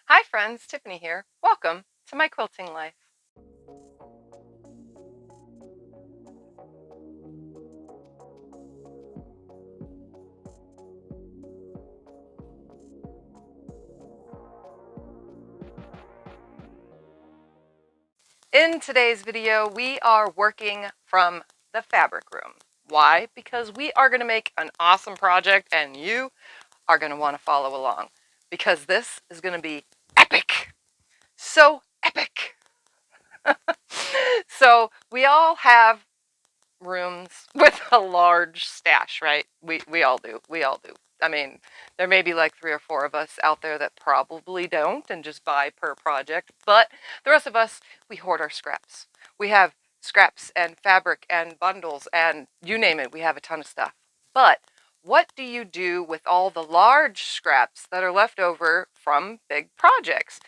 Hi friends, Tiffany here. Welcome to my quilting life. In today's video, we are working from the fabric room. Why? Because we are going to make an awesome project and you are going to want to follow along because this is going to be epic. So epic. So we all have rooms with a large stash, right? We all do. We all do. I mean, there may be like 3 or 4 of us out there that probably don't and just buy per project, but the rest of us, we hoard our scraps. We have scraps and fabric and bundles and you name it, we have a ton of stuff. But what do you do with all the large scraps that are left over from big projects?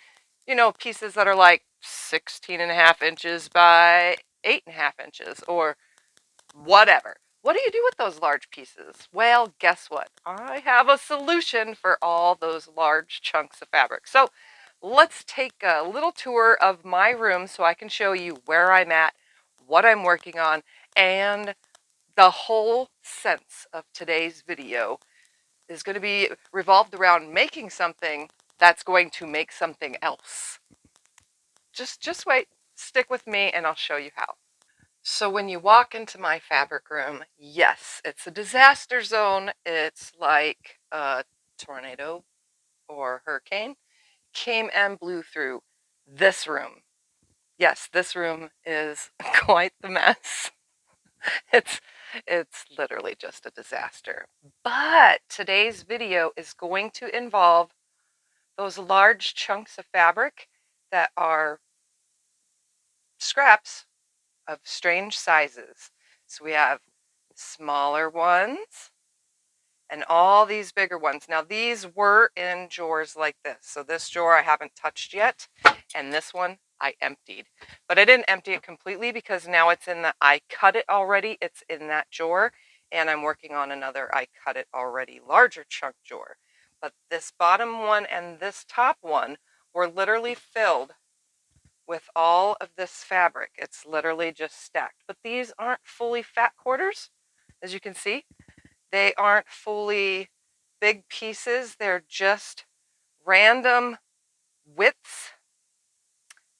You know, pieces that are like 16.5 inches by 8.5 inches or whatever. What do you do with those large pieces? Well, guess what? I have a solution for all those large chunks of fabric. So let's take a little tour of my room so I can show you where I'm at, what I'm working on, and the whole sense of today's video is going to be revolved around making something that's going to make something else. Just wait, stick with me, and I'll show you how. So when you walk into my fabric room, yes, it's a disaster zone. It's like a tornado or hurricane came and blew through this room. Yes, this room is quite the mess. It's it's literally just a disaster. But today's video is going to involve those large chunks of fabric that are scraps of strange sizes. So we have smaller ones and all these bigger ones. Now these were in drawers like this. So this drawer I haven't touched yet, and this one I emptied. But I didn't empty it completely because now it's in the I cut it already. It's in that drawer, and I'm working on another I cut it already larger chunk drawer. But this bottom one and this top one were literally filled with all of this fabric. It's literally just stacked. But these aren't fully fat quarters, as you can see. They aren't fully big pieces. They're just random widths.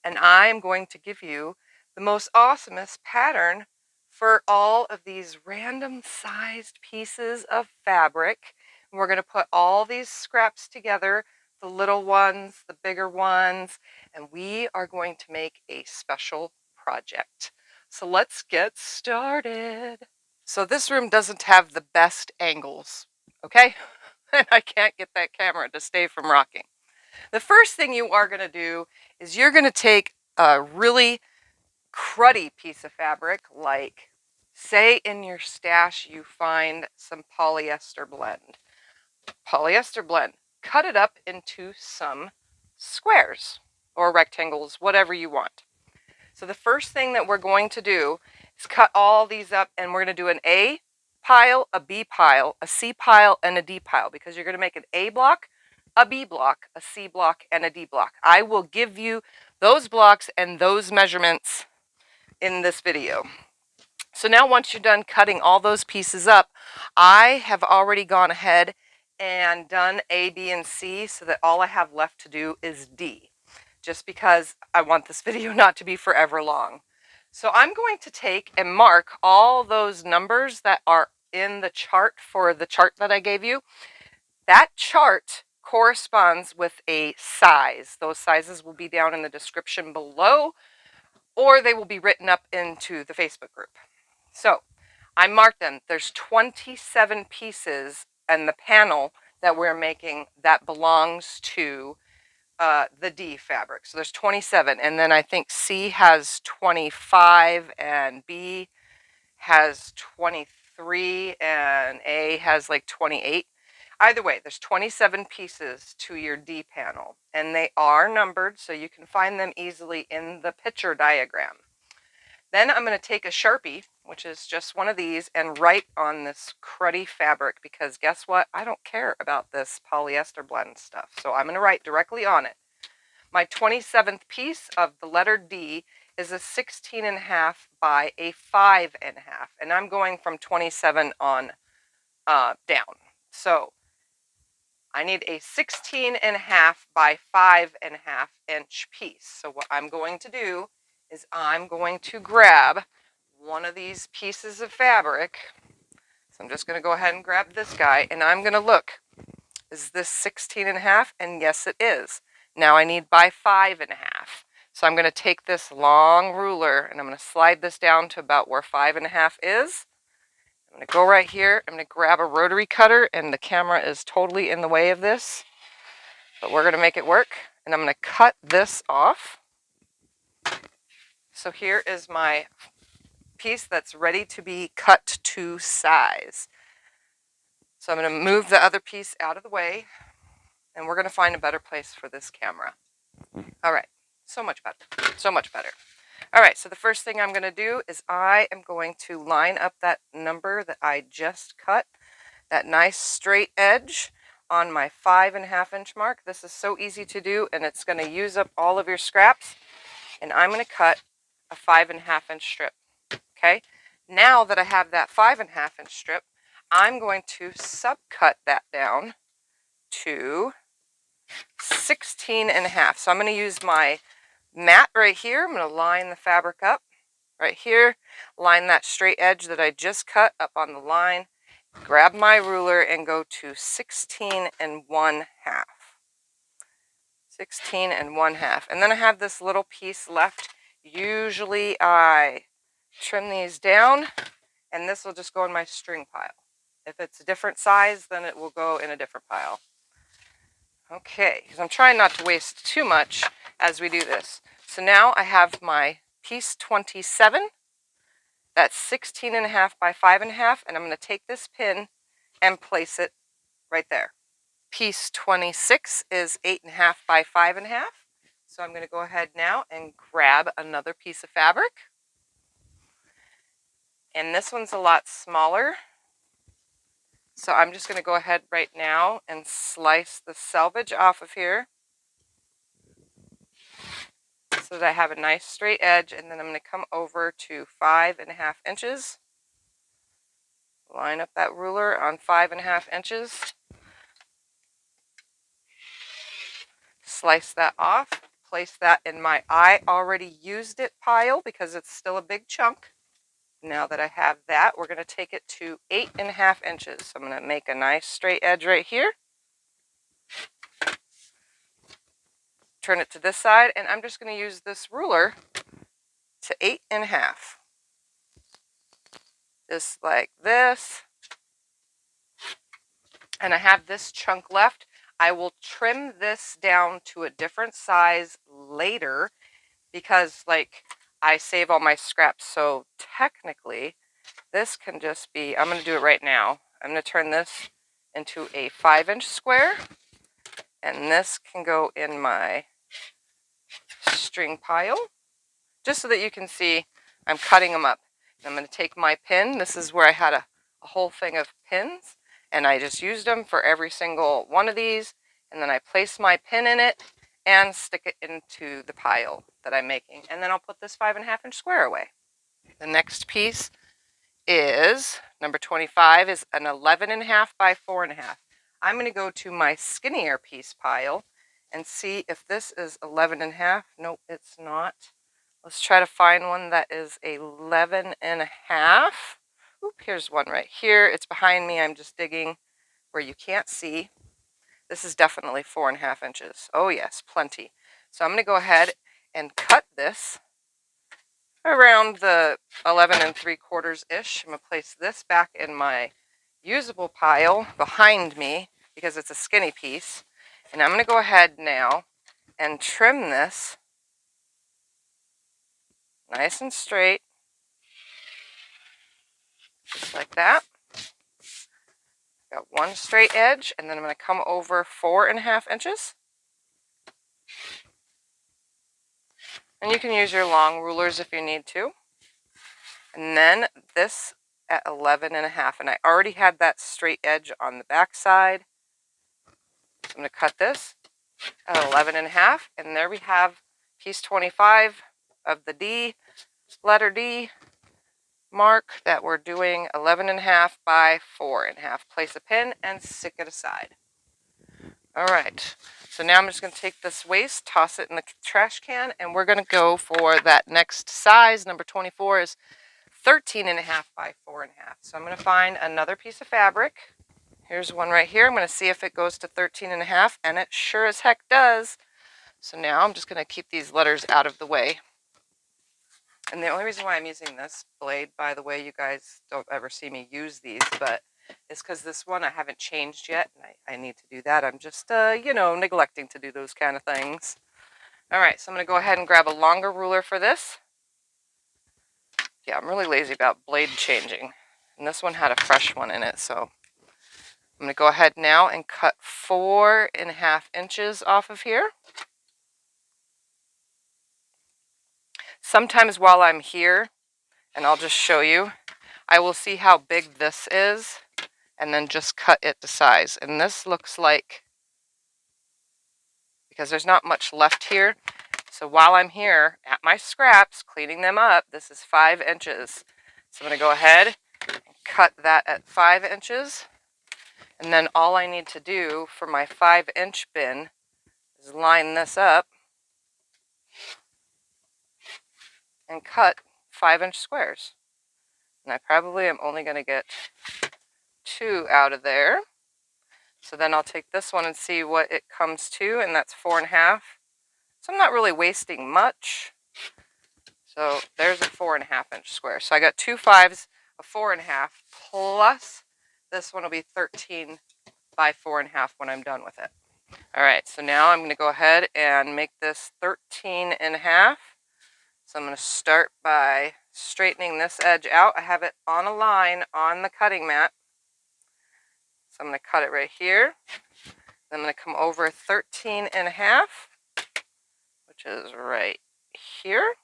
And I'm going to give you the most awesomest pattern for all of these random sized pieces of fabric. And we're going to put all these scraps together, the little ones, the bigger ones, and we are going to make a special project. So let's get started. So this room doesn't have the best angles, okay? And I can't get that camera to stay from rocking. The first thing you are going to do is you're going to take a really cruddy piece of fabric, like say in your stash you find some polyester blend. Polyester blend. Cut it up into some squares or rectangles, whatever you want. So the first thing that we're going to do is cut all these up, and we're going to do an A pile, a B pile, a C pile, and a D pile, because you're going to make an A block, a B block, a C block, and a D block. I will give you those blocks and those measurements in this video. So now once you're done cutting all those pieces up, I have already gone ahead and done A, B, and C so that all I have left to do is D, just because I want this video not to be forever long. So I'm going to take and mark all those numbers that are in the chart for the chart that I gave you. That chart corresponds with a size. Those sizes will be down in the description below, or they will be written up into the Facebook group. So I marked them. There's 27 pieces in the panel that we're making that belongs to the D fabric. So there's 27, and then I think C has 25, and B has 23, and A has like 28. Either way, there's 27 pieces to your D panel, and they are numbered so you can find them easily in the picture diagram. Then I'm going to take a Sharpie, which is just one of these, and write on this cruddy fabric, because guess what? I don't care about this polyester blend stuff. So I'm going to write directly on it. My 27th piece of the letter D is a 16.5 by a 5.5, and I'm going from 27 on down. So I need a 16.5 by 5.5 inch piece. So what I'm going to do is I'm going to grab one of these pieces of fabric. So I'm just going to go ahead and grab this guy, and I'm going to look. Is this 16.5? And yes, it is. Now I need by 5.5. So I'm going to take this long ruler and I'm going to slide this down to about where 5.5 is. I'm going to go right here. I'm going to grab a rotary cutter, and the camera is totally in the way of this, but we're going to make it work. And I'm going to cut this off. So here is my piece that's ready to be cut to size. So I'm going to move the other piece out of the way, and we're going to find a better place for this camera. All right, so much better, so much better. All right, so the first thing I'm going to do is I am going to line up that number that I just cut, that nice straight edge on my 5.5 inch mark. This is so easy to do, and it's going to use up all of your scraps. And I'm going to cut a 5.5 inch strip. Okay, now that I have that 5.5 inch strip, I'm going to subcut that down to 16.5. So I'm going to use my mat right here. I'm going to line the fabric up right here, line that straight edge that I just cut up on the line, grab my ruler and go to 16.5. 16.5. And then I have this little piece left. Usually I trim these down, and this will just go in my string pile. If it's a different size, then it will go in a different pile. Okay, because I'm trying not to waste too much as we do this. So now I have my piece 27. That's 16.5 by 5.5, and I'm going to take this pin and place it right there. Piece 26 is 8.5 by 5.5. So I'm going to go ahead now and grab another piece of fabric. And this one's a lot smaller. So I'm just going to go ahead right now and slice the selvage off of here so that I have a nice straight edge. And then I'm going to come over to 5.5 inches. Line up that ruler on 5.5 inches. Slice that off. Place that in my I already used it pile because it's still a big chunk. Now that I have that, we're going to take it to 8.5 inches. So I'm going to make a nice straight edge right here. Turn it to this side, and I'm just going to use this ruler to 8.5. Just like this. And I have this chunk left. I will trim this down to a different size later because, like, I save all my scraps. So technically, this can just be, I'm going to do it right now. I'm going to turn this into a 5-inch square, and this can go in my string pile, just so that you can see I'm cutting them up. I'm going to take my pin. This is where I had a whole thing of pins, and I just used them for every single one of these, and then I place my pin in it and stick it into the pile that I'm making, and then I'll put this 5.5-inch square away. The next piece is number 25, is an 11.5 by 4.5. I'm going to go to my skinnier piece pile and see if this is 11.5. Nope, it's not. Let's try to find one that is 11.5. Oop, here's one right here. It's behind me. I'm just digging where you can't see. This is definitely 4.5 inches. Oh yes, plenty. So I'm going to go ahead and cut this around the 11.75-ish. I'm going to place this back in my usable pile behind me because it's a skinny piece. And I'm going to go ahead now and trim this nice and straight, just like that. Got one straight edge, and then I'm going to come over 4.5 inches. And you can use your long rulers if you need to. And then this at 11.5, and I already had that straight edge on the back side. So I'm going to cut this at 11.5, and there we have piece 25 of the D, letter D mark that we're doing 11.5 by 4.5. Place a pin and stick it aside. All right, so now I'm just going to take this waste, toss it in the trash can, and we're going to go for that next size. Number 24 is 13.5 by 4.5. So I'm going to find another piece of fabric. Here's one right here. I'm going to see if it goes to 13.5, and it sure as heck does. So now I'm just going to keep these letters out of the way. And the only reason why I'm using this blade, by the way, you guys don't ever see me use these, but it's because this one I haven't changed yet, and I need to do that. I'm just, neglecting to do those kind of things. All right, so I'm going to go ahead and grab a longer ruler for this. Yeah, I'm really lazy about blade changing. And this one had a fresh one in it, so I'm going to go ahead now and cut 4.5 inches off of here. Sometimes while I'm here, and I'll just show you, I will see how big this is and then just cut it to size. And this looks like, because there's not much left here, so while I'm here at my scraps cleaning them up, this is 5 inches. So I'm going to go ahead and cut that at 5 inches. And then all I need to do for my 5-inch bin is line this up and cut 5-inch squares. And I probably am only going to get 2 out of there. So then I'll take this one and see what it comes to, and that's 4.5. So I'm not really wasting much. So there's a 4.5-inch square. So I got 2 5s of 4.5, plus this one will be 13 by 4.5 when I'm done with it. All right, so now I'm going to go ahead and make this 13.5. So I'm going to start by straightening this edge out. I have it on a line on the cutting mat. So I'm going to cut it right here. Then I'm going to come over 13.5, which is right here.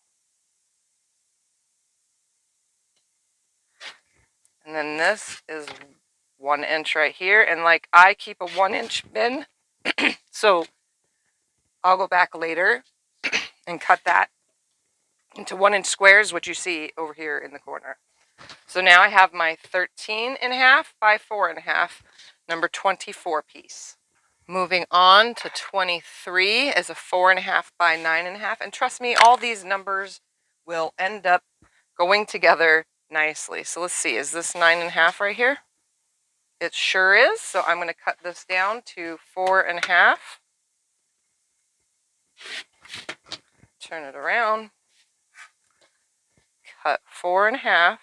And then this is 1 inch right here. And like, I keep a 1-inch bin, so I'll go back later and cut that into 1-inch squares, which you see over here in the corner. So now I have my 13.5 by 4.5, number 24 piece. Moving on to 23 is a 4.5 by 9.5. And trust me, all these numbers will end up going together nicely. So let's see, is this 9.5 right here? It sure is. So I'm going to cut this down to 4.5. Turn it around. Cut 4.5.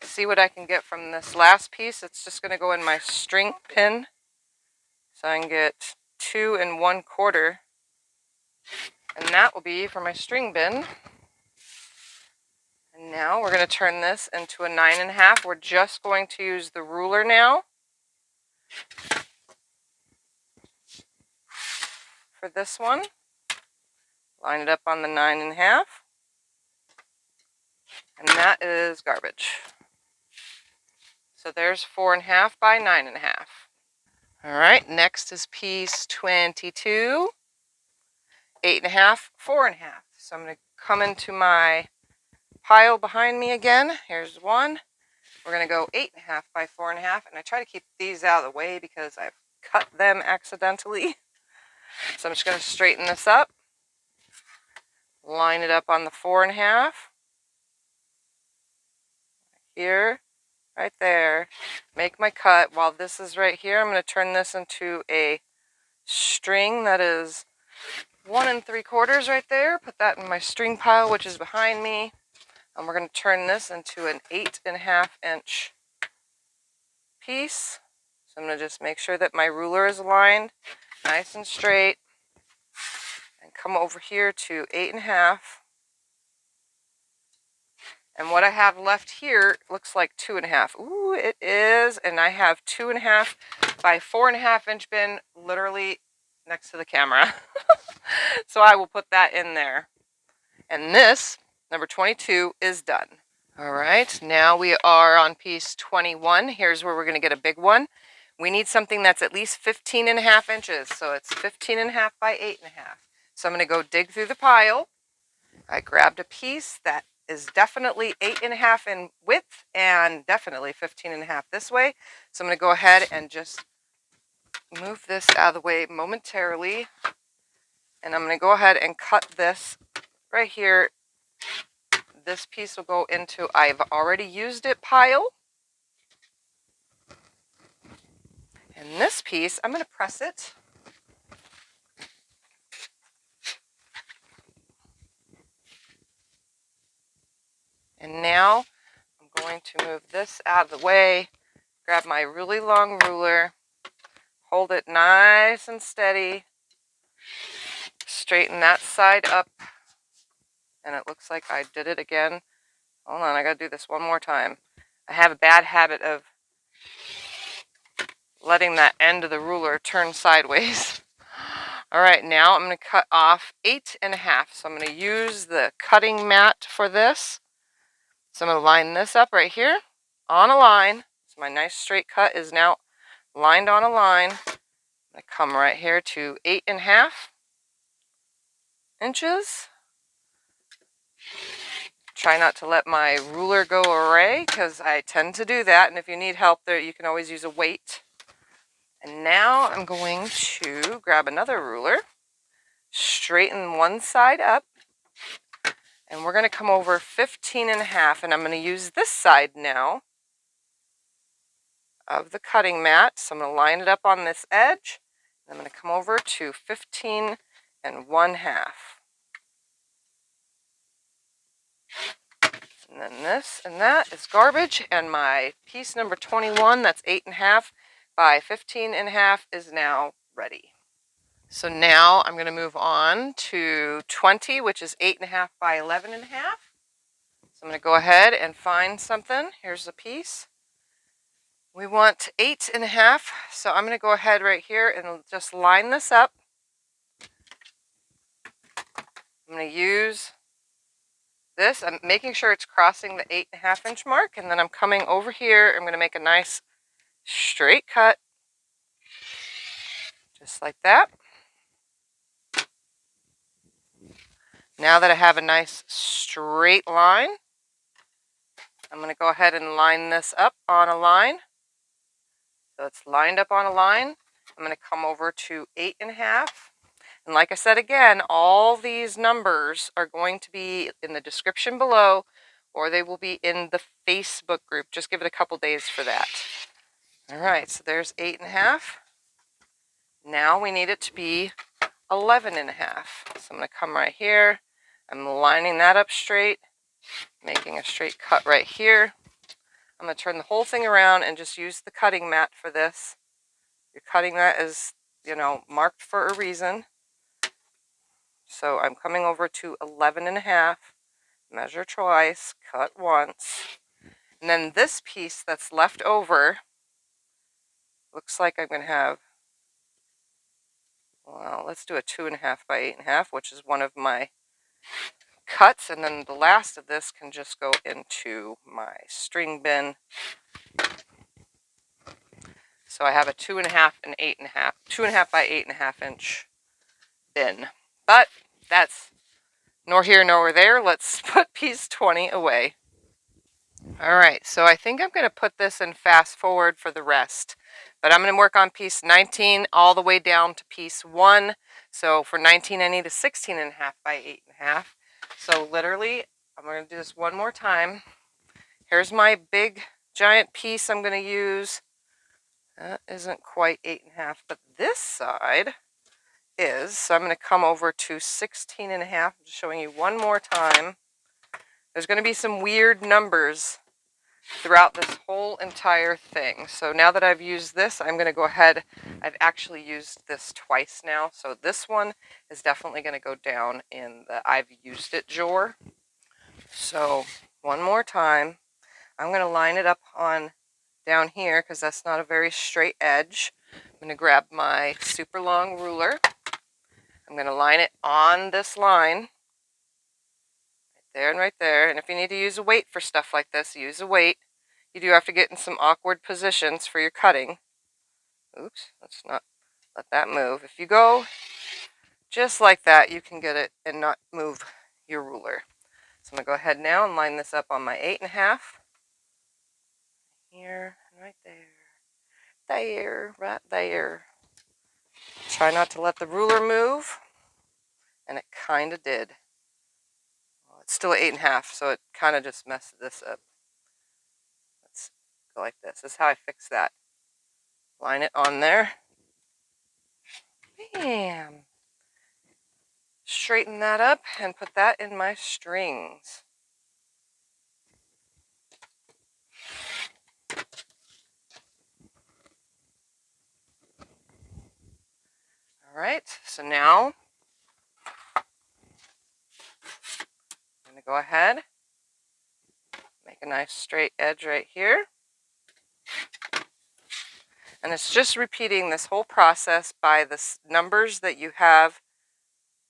See what I can get from this last piece. It's just going to go in my string pin. So I can get 2 1/4. And that will be for my string bin. And now we're going to turn this into a 9.5. We're just going to use the ruler now for this one. Line it up on the 9.5. And that is garbage. So there's 4.5 by 9.5. All right, next is piece 22. 8.5, 4.5. So I'm going to come into my pile behind me again. Here's one. We're going to go 8.5 by 4.5, and I try to keep these out of the way because I've cut them accidentally. So I'm just going to straighten this up, line it up on the 4.5, here, right there, make my cut. While this is right here, I'm going to turn this into a string that is 1 3/4 right there. Put that in my string pile, which is behind me. And we're going to turn this into an 8.5-inch piece. So I'm going to just make sure that my ruler is aligned nice and straight. And come over here to 8.5. And what I have left here looks like 2.5. Ooh, it is. And I have 2.5 by 4.5-inch bin literally next to the camera. So I will put that in there. And this, number 22, is done. All right, now we are on piece 21. Here's where we're going to get a big one. We need something that's at least 15.5 inches. So it's 15.5 by 8.5. So I'm going to go dig through the pile. I grabbed a piece that is definitely 8.5 in width and definitely 15.5 this way. So I'm going to go ahead and just move this out of the way momentarily. And I'm going to go ahead and cut this right here. This piece will go into I've already used it pile. And this piece, I'm going to press it. And now I'm going to move this out of the way, grab my really long ruler, hold it nice and steady, straighten that side up, and it looks like I did it again. Hold on, I gotta do this one more time. I have a bad habit of letting that end of the ruler turn sideways. All right, now I'm gonna cut off 8.5. So I'm gonna use the cutting mat for this. So I'm gonna line this up right here on a line. So my nice straight cut is now lined on a line. I'm gonna come right here to 8.5 inches. Try not to let my ruler go away because I tend to do that. And if you need help there, you can always use a weight. And now I'm going to grab another ruler, straighten one side up, and we're going to come over 15.5. And I'm going to use this side now of the cutting mat. So I'm going to line it up on this edge. I'm going to come over to 15.5. And then this and that is garbage. And my piece number 21, that's 8.5 by 15.5, is now ready. So now I'm going to move on to 20, which is 8.5 by 11.5. So I'm going to go ahead and find something. Here's the piece. We want 8.5. So I'm going to go ahead right here and just line this up. I'm going to use this. I'm making sure it's crossing the 8.5 inch mark, and then I'm coming over here. I'm going to make a nice straight cut, just like that. Now that I have a nice straight line, I'm going to go ahead and line this up on a line. So it's lined up on a line. I'm going to come over to 8.5. And like I said again, all these numbers are going to be in the description below, or they will be in the Facebook group. Just give it a couple days for that. All right, so there's 8.5. Now we need it to be 11.5. So I'm going to come right here. I'm lining that up straight, making a straight cut right here. I'm going to turn the whole thing around and just use the cutting mat for this. Your cutting mat is, marked for a reason. So I'm coming over to 11.5, measure twice, cut once. And then this piece that's left over, looks like I'm going to have, well, let's do a 2.5 by 8.5, which is one of my cuts. And then the last of this can just go into my string bin. So I have a 2.5 and 8.5, 2.5 by 8.5 inch bin. But that's nor here nor there. Let's put piece 20 away. All right, so I think I'm going to put this in fast forward for the rest. But I'm going to work on piece 19 all the way down to piece 1. So for 19, I need a 16.5 by 8.5. So literally, I'm going to do this one more time. Here's my big giant piece I'm going to use. That isn't quite 8.5, but this side is. So I'm going to come over to 16.5. I'm just showing you one more time. There's going to be some weird numbers throughout this whole entire thing. So now that I've used this, I'm going to go ahead. I've actually used this twice now. So this one is definitely going to go down in the I've used it drawer. So one more time, I'm going to line it up on down here because that's not a very straight edge. I'm going to grab my super long ruler. I'm going to line it on this line. There and right there. And if you need to use a weight for stuff like this, use a weight. You do have to get in some awkward positions for your cutting. Oops, let's not let that move. If you go just like that, you can get it and not move your ruler. So I'm going to go ahead now and line this up on my 8.5. Here, right there. There, right there. Try not to let the ruler move. And it kind of did. Well, it's still 8.5, so it kind of just messed this up. Let's go like this. This is how I fix that. Line it on there. Bam. Straighten that up and put that in my strings. All right, so now I'm going to go ahead, make a nice straight edge right here. And it's just repeating this whole process by the numbers that you have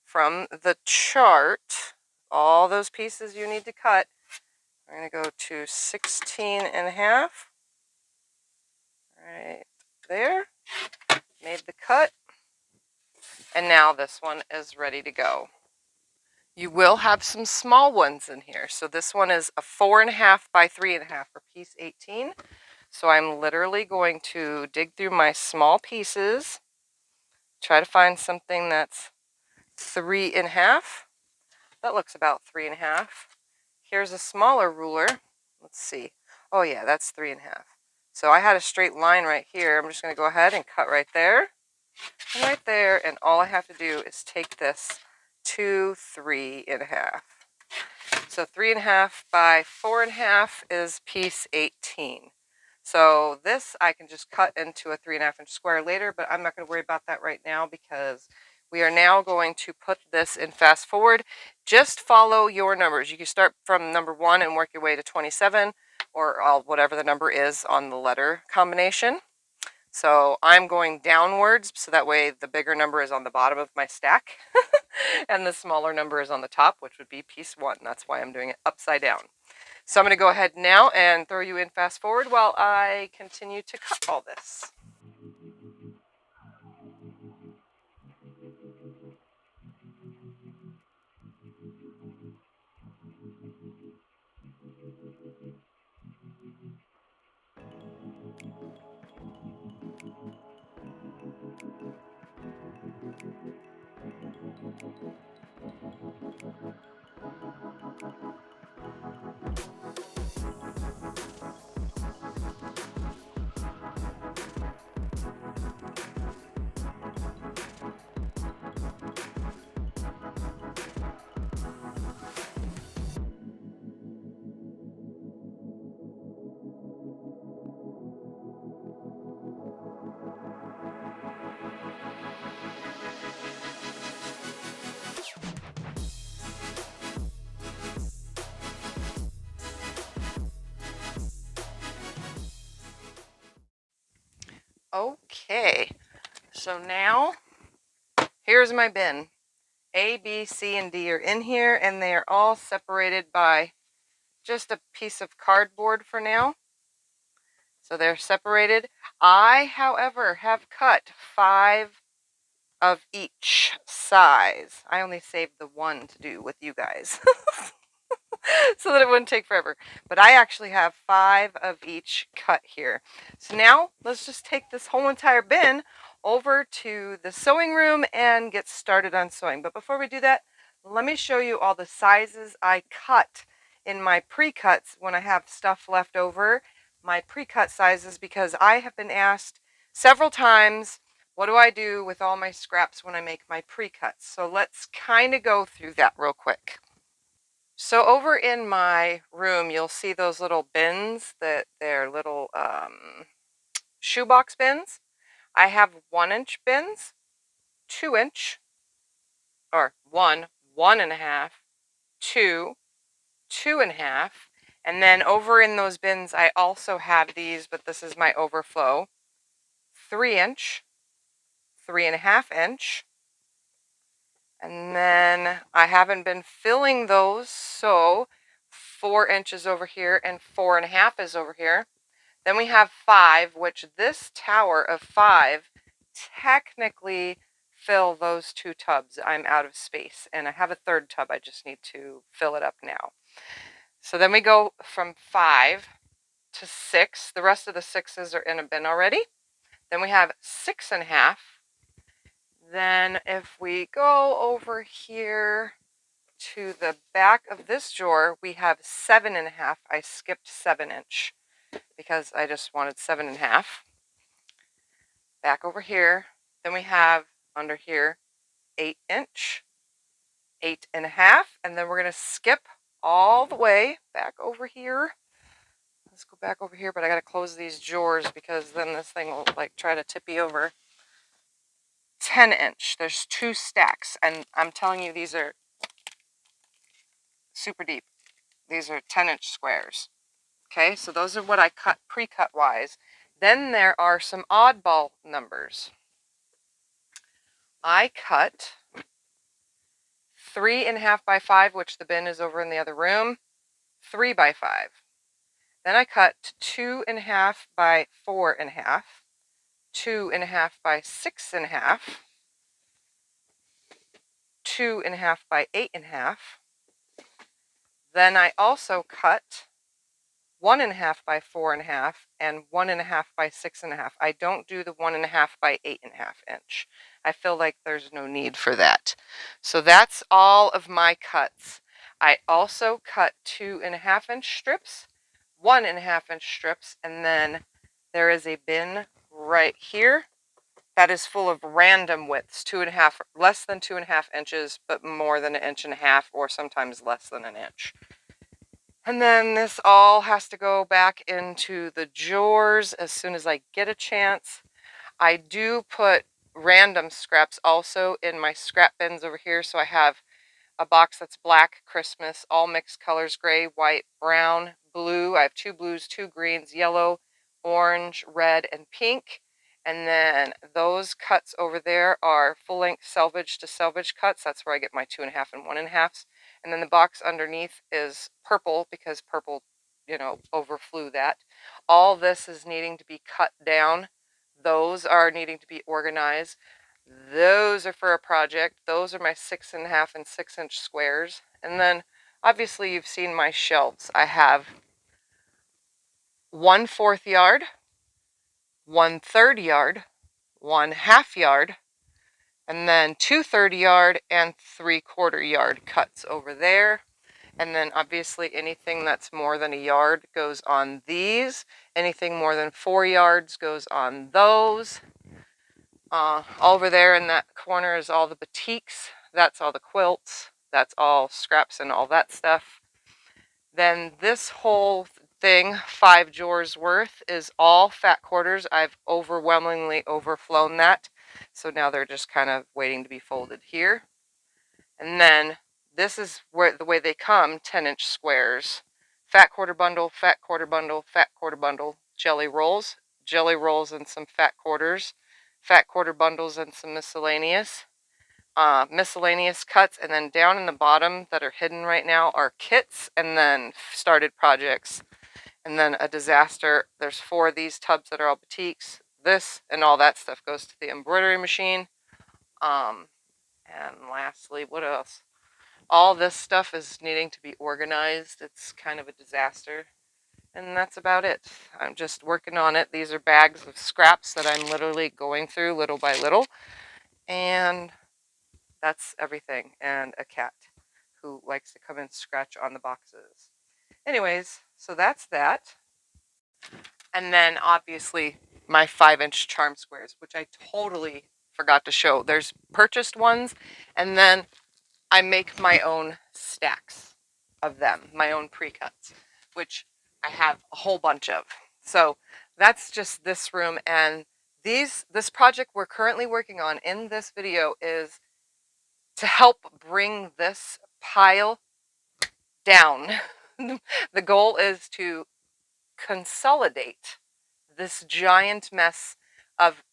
from the chart. All those pieces you need to cut. We're going to go to 16.5. Right there. Made the cut. And now this one is ready to go. You will have some small ones in here. So this one is a 4.5 by 3.5 for piece 18. So I'm literally going to dig through my small pieces, try to find something that's 3.5. That looks about 3.5. Here's a smaller ruler. Let's see. Oh yeah, that's 3.5. So I had a straight line right here. I'm just going to go ahead and cut right there and right there. And all I have to do is take this to 3.5. So 3.5 by 4.5 is piece 18. So this I can just cut into a 3.5-inch square later, but I'm not going to worry about that right now because we are now going to put this in fast forward. Just follow your numbers. You can start from number 1 and work your way to 27 or whatever the number is on the letter combination. So I'm going downwards so that way the bigger number is on the bottom of my stack and the smaller number is on the top, which would be piece 1. That's why I'm doing it upside down. So I'm going to go ahead now and throw you in fast forward while I continue to cut all this. Okay, so now here's my bin. A, B, C, and D are in here, and they are all separated by just a piece of cardboard for now. So they're separated. I, however, have cut 5 of each size. I only saved the one to do with you guys. So that it wouldn't take forever. But I actually have 5 of each cut here. So now let's just take this whole entire bin over to the sewing room and get started on sewing. But before we do that, let me show you all the sizes I cut in my pre-cuts when I have stuff left over. My pre-cut sizes, because I have been asked several times, what do I do with all my scraps when I make my pre-cuts? So let's kind of go through that real quick. So over in my room, you'll see those little bins that they're little shoebox bins. I have 1-inch bins, 2-inch, or 1.5, 2, 2.5. And then over in those bins, I also have these, but this is my overflow, 3-inch, 3.5-inch. And then I haven't been filling those, so 4 inches over here and 4.5 is over here. Then we have 5, which this tower of 5 technically fill those 2 tubs. I'm out of space, and I have a 3rd tub. I just need to fill it up now. So then we go from 5 to 6. The rest of the 6s are in a bin already. Then we have 6.5. Then if we go over here to the back of this drawer, we have 7.5. I skipped 7-inch because I just wanted 7.5. Back over here. Then we have under here 8-inch, 8.5, and then we're going to skip all the way back over here. Let's go back over here, but I got to close these drawers because then this thing will like try to tip you over. 10-inch. There's 2 stacks, and I'm telling you these are super deep. These are 10-inch squares. Okay, so those are what I cut pre-cut wise. Then there are some oddball numbers. I cut 3.5 by 5, which the bin is over in the other room, 3 by 5. Then I cut 2.5 by 4.5, 2.5 by 6.5, 2.5 by 8.5. Then I also cut 1.5 by 4.5 and 1.5 by 6.5. I don't do the 1.5 by 8.5 inch. I feel like there's no need for that. So that's all of my cuts. I also cut 2.5-inch strips, 1.5-inch strips, and then there is a bin right here that is full of random widths, 2.5, less than 2.5 inches, but more than 1.5 inches, or sometimes less than an inch. And then this all has to go back into the drawers as soon as I get a chance. I do put random scraps also in my scrap bins over here. So I have a box that's black, Christmas, all mixed colors, gray, white, brown, blue. I have 2 blues, 2 greens, yellow, orange, red, and pink. And then those cuts over there are full-length selvage to selvage cuts. That's where I get my 2.5 and 1.5s. And then the box underneath is purple because purple, overflew that. All this is needing to be cut down. Those are needing to be organized. Those are for a project. Those are my 6.5 and 6-inch squares. And then obviously you've seen my shelves. I have 1/4 yard, 1/3 yard, 1/2 yard, and then 2/3 yard and 3/4 yard cuts over there. And then obviously anything that's more than a yard goes on these. Anything more than 4 yards goes on those. Over there in that corner is all the batiks. That's all the quilts. That's all scraps and all that stuff. Then this whole thing, 5 drawers worth, is all fat quarters. I've overwhelmingly overflown that. So now they're just kind of waiting to be folded here. And then this is where the way they come, 10-inch squares. Fat quarter bundle, fat quarter bundle, fat quarter bundle, jelly rolls and some fat quarters, fat quarter bundles and some miscellaneous. Miscellaneous cuts, and then down in the bottom that are hidden right now are kits and then started projects. And then a disaster, there's 4 of these tubs that are all batiks. This and all that stuff goes to the embroidery machine. And lastly, what else? All this stuff is needing to be organized. It's kind of a disaster. And that's about it. I'm just working on it. These are bags of scraps that I'm literally going through little by little. And that's everything. And a cat who likes to come and scratch on the boxes. Anyways, so that's that. And then obviously my 5-inch charm squares, which I totally forgot to show. There's purchased ones, and then I make my own stacks of them, my own pre-cuts, which I have a whole bunch of. So that's just this room, and this project we're currently working on in this video is to help bring this pile down. The goal is to consolidate this giant mess of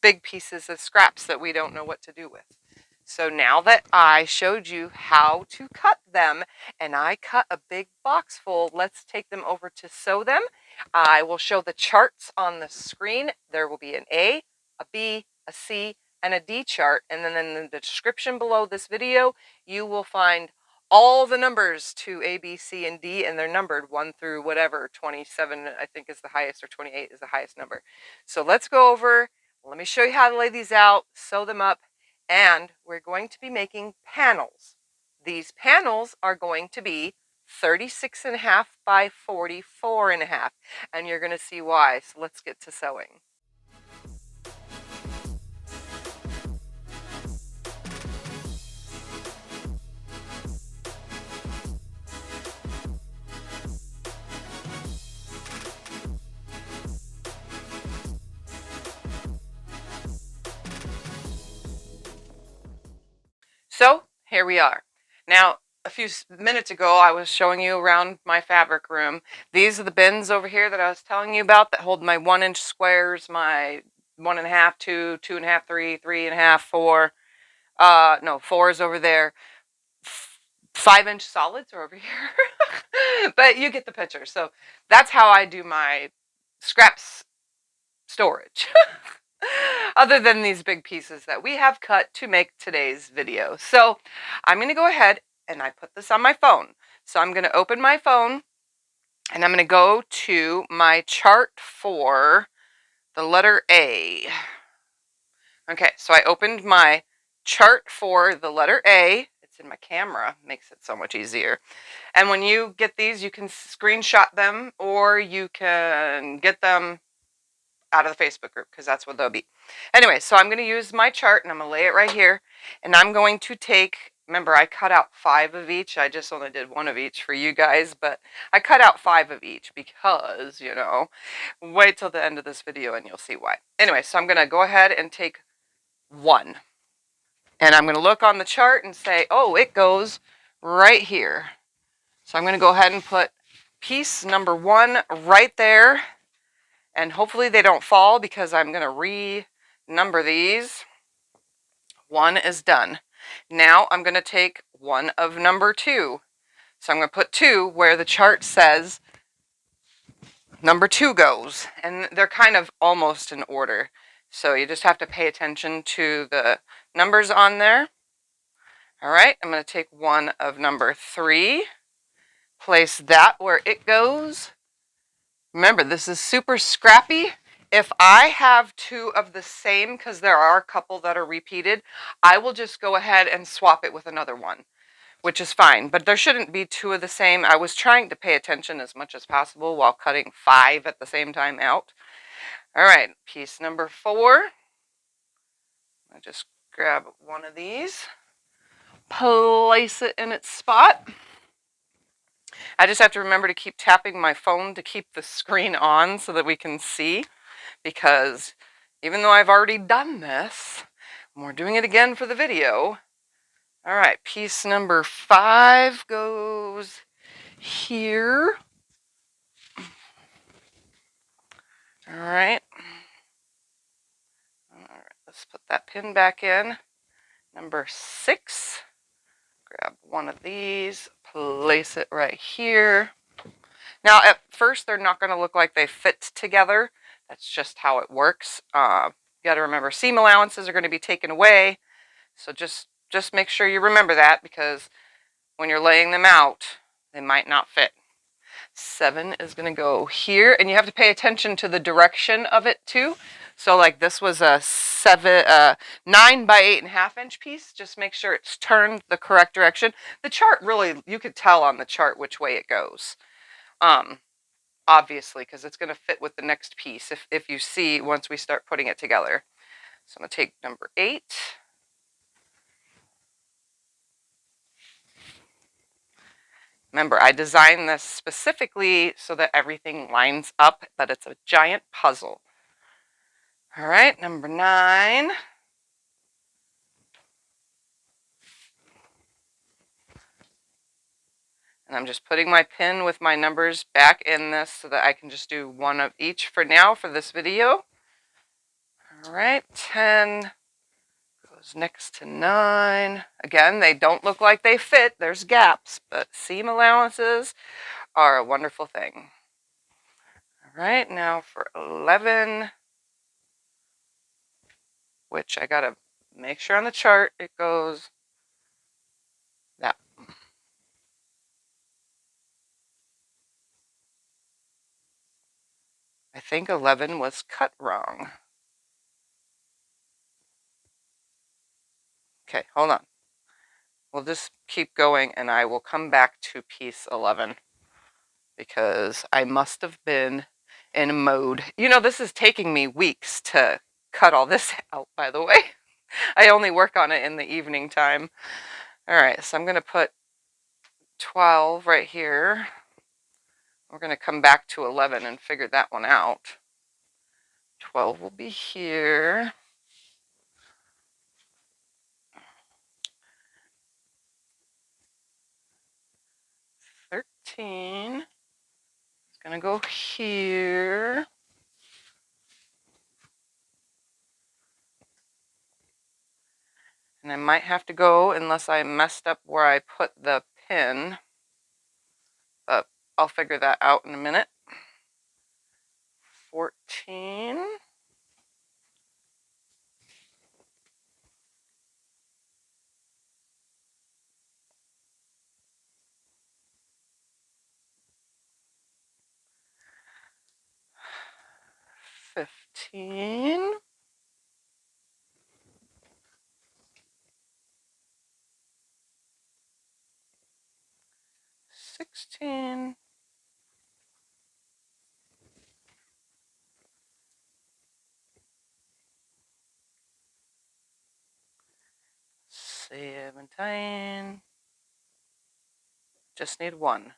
big pieces of scraps that we don't know what to do with. So now that I showed you how to cut them, and I cut a big box full, let's take them over to sew them. I will show the charts on the screen. There will be an A, a B, a C, and a D chart. And then in the description below this video, you will find all the numbers to A, B, C, and D, and they're numbered 1 through whatever. 27, I think, is the highest, or 28 is the highest number. So let's go over. Let me show you how to lay these out, sew them up, and we're going to be making panels. These panels are going to be 36.5 by 44.5, and you're going to see why. So let's get to sewing. So here we are. Now, a few minutes ago, I was showing you around my fabric room. These are the bins over here that I was telling you about that hold my 1-inch squares, my 1.5, 2, 2.5, 3, 3.5, 4. No, 4 is over there. 5-inch solids are over here. But you get the picture. So that's how I do my scraps storage. Other than these big pieces that we have cut to make today's video. So I'm going to go ahead and I put this on my phone. So I'm going to open my phone and I'm going to go to my chart for the letter A. Okay, so I opened my chart for the letter A. It's in my camera, makes it so much easier. And when you get these, you can screenshot them or you can get them out of the Facebook group, because that's what they'll be. Anyway, so I'm going to use my chart and I'm going to lay it right here. And I'm going to take, remember I cut out 5 of each. I just only did 1 of each for you guys, but I cut out 5 of each because, you know, wait till the end of this video and you'll see why. Anyway, so I'm going to go ahead and take 1. And I'm going to look on the chart and say, oh, it goes right here. So I'm going to go ahead and put piece number 1 right there. And hopefully they don't fall because I'm going to re-number these. 1 is done. Now I'm going to take 1 of number 2. So I'm going to put 2 where the chart says number 2 goes. And they're kind of almost in order. So you just have to pay attention to the numbers on there. All right, I'm going to take 1 of number 3. Place that where it goes. Remember, this is super scrappy. If I have 2 of the same, because there are a couple that are repeated, I will just go ahead and swap it with another one, which is fine. But there shouldn't be 2 of the same. I was trying to pay attention as much as possible while cutting 5 at the same time out. All right, piece number 4. I just grab 1 of these, place it in its spot. I just have to remember to keep tapping my phone to keep the screen on so that we can see, because even though I've already done this, we're doing it again for the video. All right, piece number 5 goes here. All right. All right, let's put that pin back in. Number 6. Grab 1 of these, place it right here. Now, at first, they're not going to look like they fit together. That's just how it works. You got to remember, seam allowances are going to be taken away. So just make sure you remember that, because when you're laying them out, they might not fit. 7 is going to go here, and you have to pay attention to the direction of it too. So like this was a 9 by 8.5 inch piece. Just make sure it's turned the correct direction. The chart really, you could tell on the chart which way it goes. Obviously, because it's going to fit with the next piece if you see once we start putting it together. So I'm going to take number 8. Remember, I designed this specifically so that everything lines up, that it's a giant puzzle. All right, number 9. And I'm just putting my pin with my numbers back in this so that I can just do 1 of each for now for this video. All right, 10 goes next to 9. Again, they don't look like they fit. There's gaps, but seam allowances are a wonderful thing. All right, now for 11, which I gotta make sure on the chart it goes that. I think 11 was cut wrong. Okay, hold on. We'll just keep going and I will come back to piece 11 because I must have been in a mode. You know, this is taking me weeks to cut all this out, by the way. I only work on it in the evening time. All right, so I'm going to put 12 right here. We're going to come back to 11 and figure that one out. 12 will be here. 13 is going to go here. And I might have to go unless I messed up where I put the pin. But I'll figure that out in a minute. 14. 15. 16. 17. Just need one.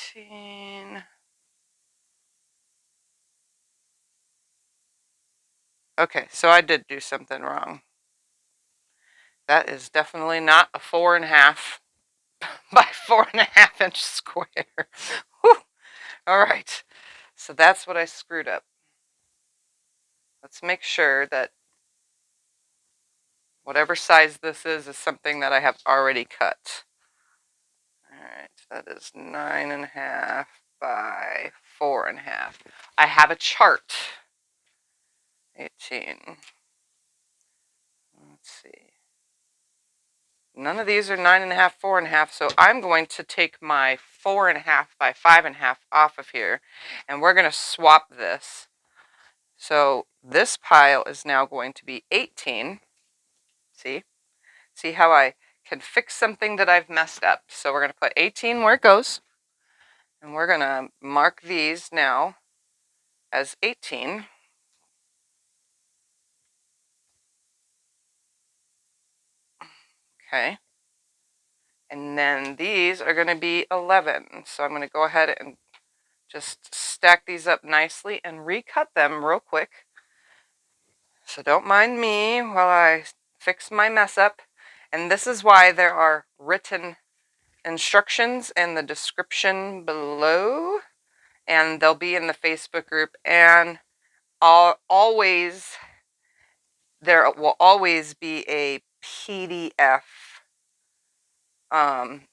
18. Okay, so I did do something wrong. That is definitely not a 4.5 by 4.5 inch square. Whew. All right, so that's what I screwed up. Let's make sure that whatever size this is something that I have already cut. All right, that is 9.5 by 4.5. I have a chart. 18. Let's see. None of these are 9.5, 4.5, so I'm going to take my 4.5 by 5.5 off of here, and we're going to swap this. So this pile is now going to be 18. See? See how I can fix something that I've messed up. So we're going to put 18 where it goes, and we're going to mark these now as 18. Okay. And then these are going to be 11. So I'm going to go ahead and just stack these up nicely and recut them real quick. So don't mind me while I fix my mess up. And this is why there are written instructions in the description below. And they'll be in the Facebook group. And there will always be a PDF.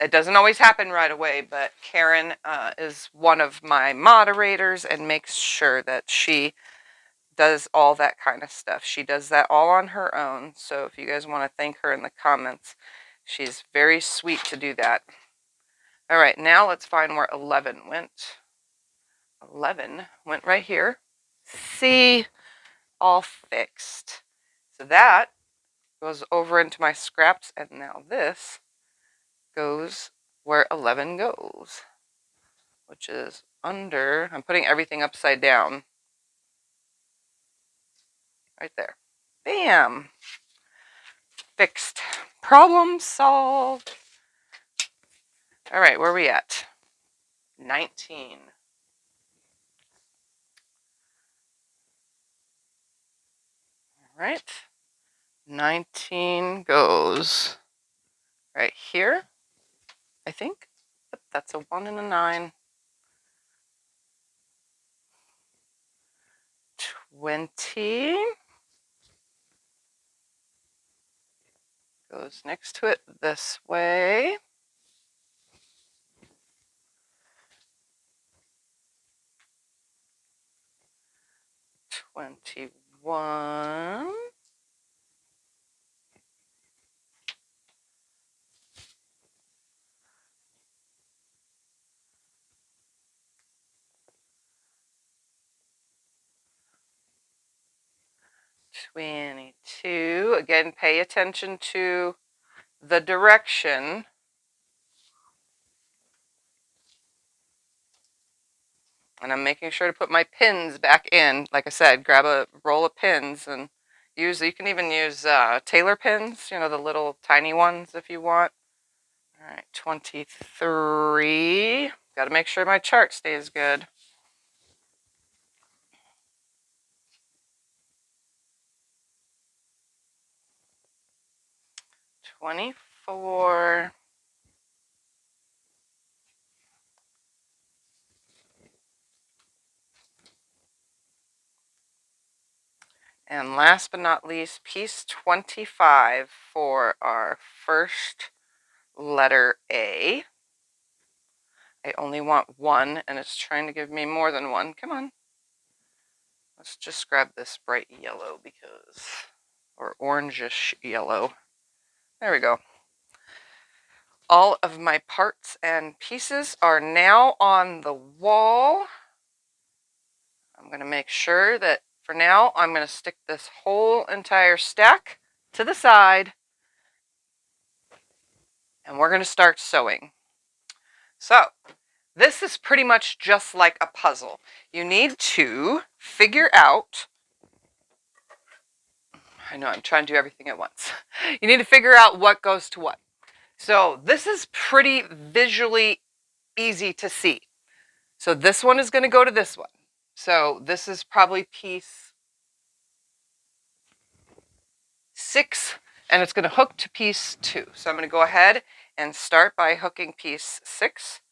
It doesn't always happen right away, but Karen is one of my moderators and makes sure that she does all that kind of stuff. She does that all on her own. So if you guys want to thank her in the comments, she's very sweet to do that. All right, now let's find where 11 went. 11 went right here. See, all fixed. So that goes over into my scraps, and now this goes where 11 goes, which is under, I'm putting everything upside down. Right there. Bam! Fixed. Problem solved. All right, where are we at? 19. All right. 19 goes right here, I think. Yep, that's a 1 and a 9. 20 goes next to it this way. 21. 22. Again, pay attention to the direction. And I'm making sure to put my pins back in. Like I said, grab a roll of pins and you can even use tailor pins, you know, the little tiny ones if you want. All right, 23. Got to make sure my chart stays good. 24. And last but not least, piece 25 for our first letter A. I only want one, and it's trying to give me more than one. Come on. Let's just grab this bright yellow or orangish yellow. There we go. All of my parts and pieces are now on the wall. I'm going to make sure that for now, I'm going to stick this whole entire stack to the side, and we're going to start sewing. So, this is pretty much just like a puzzle. You need to figure out, I know I'm trying to do everything at once. You need to figure out what goes to what. So this is pretty visually easy to see. So this one is going to go to this one. So this is probably piece 6, and it's going to hook to piece 2. So I'm going to go ahead and start by hooking piece 6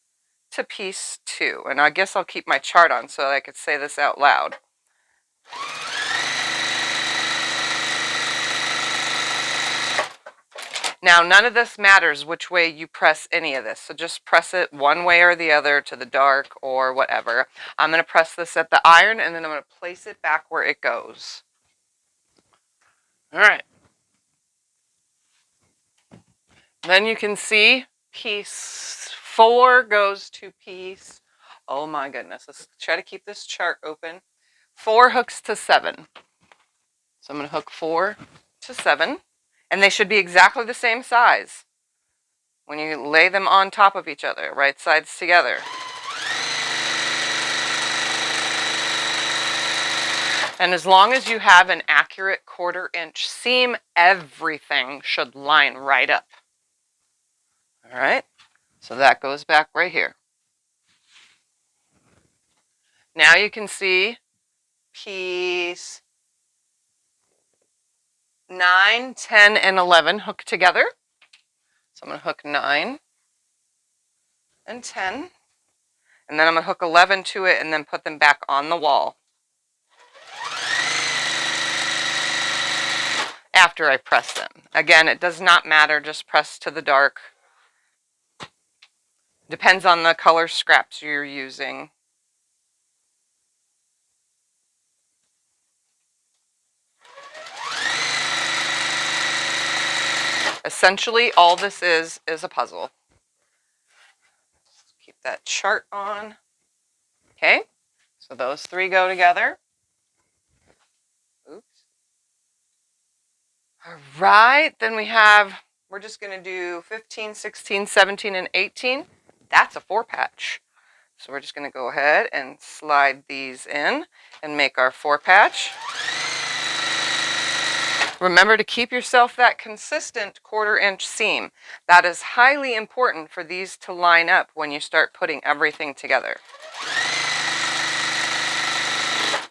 to piece 2. And I guess I'll keep my chart on so that I could say this out loud. Now, none of this matters which way you press any of this. So just press it one way or the other to the dark or whatever. I'm going to press this at the iron, and then I'm going to place it back where it goes. All right. Then you can see piece 4 goes to piece, oh my goodness, let's try to keep this chart open. 4 hooks to 7. So I'm going to hook 4 to 7, and they should be exactly the same size when you lay them on top of each other, right sides together. And as long as you have an accurate 1/4 inch seam, everything should line right up. All right, so that goes back right here. Now you can see piece 9, 10, and 11 hook together. So I'm going to hook 9 and 10, and then I'm going to hook 11 to it and then put them back on the wall after I press them. Again, it does not matter, just press to the dark. Depends on the color scraps you're using. Essentially, all this is a puzzle. Keep that chart on. Okay, so those 3 go together. Oops. All right, then we're just going to do 15, 16, 17, and 18. That's a 4 patch. So we're just going to go ahead and slide these in and make our 4 patch. Remember to keep yourself that consistent 1/4 inch seam. That is highly important for these to line up when you start putting everything together.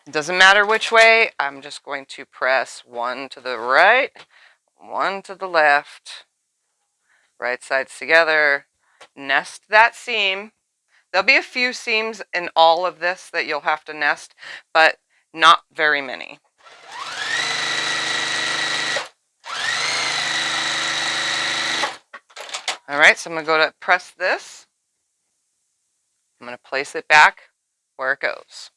It doesn't matter which way. I'm just going to press 1 to the right, 1 to the left, right sides together, nest that seam. There'll be a few seams in all of this that you'll have to nest, but not very many. All right, so I'm going to go to press this. I'm going to place it back where it goes.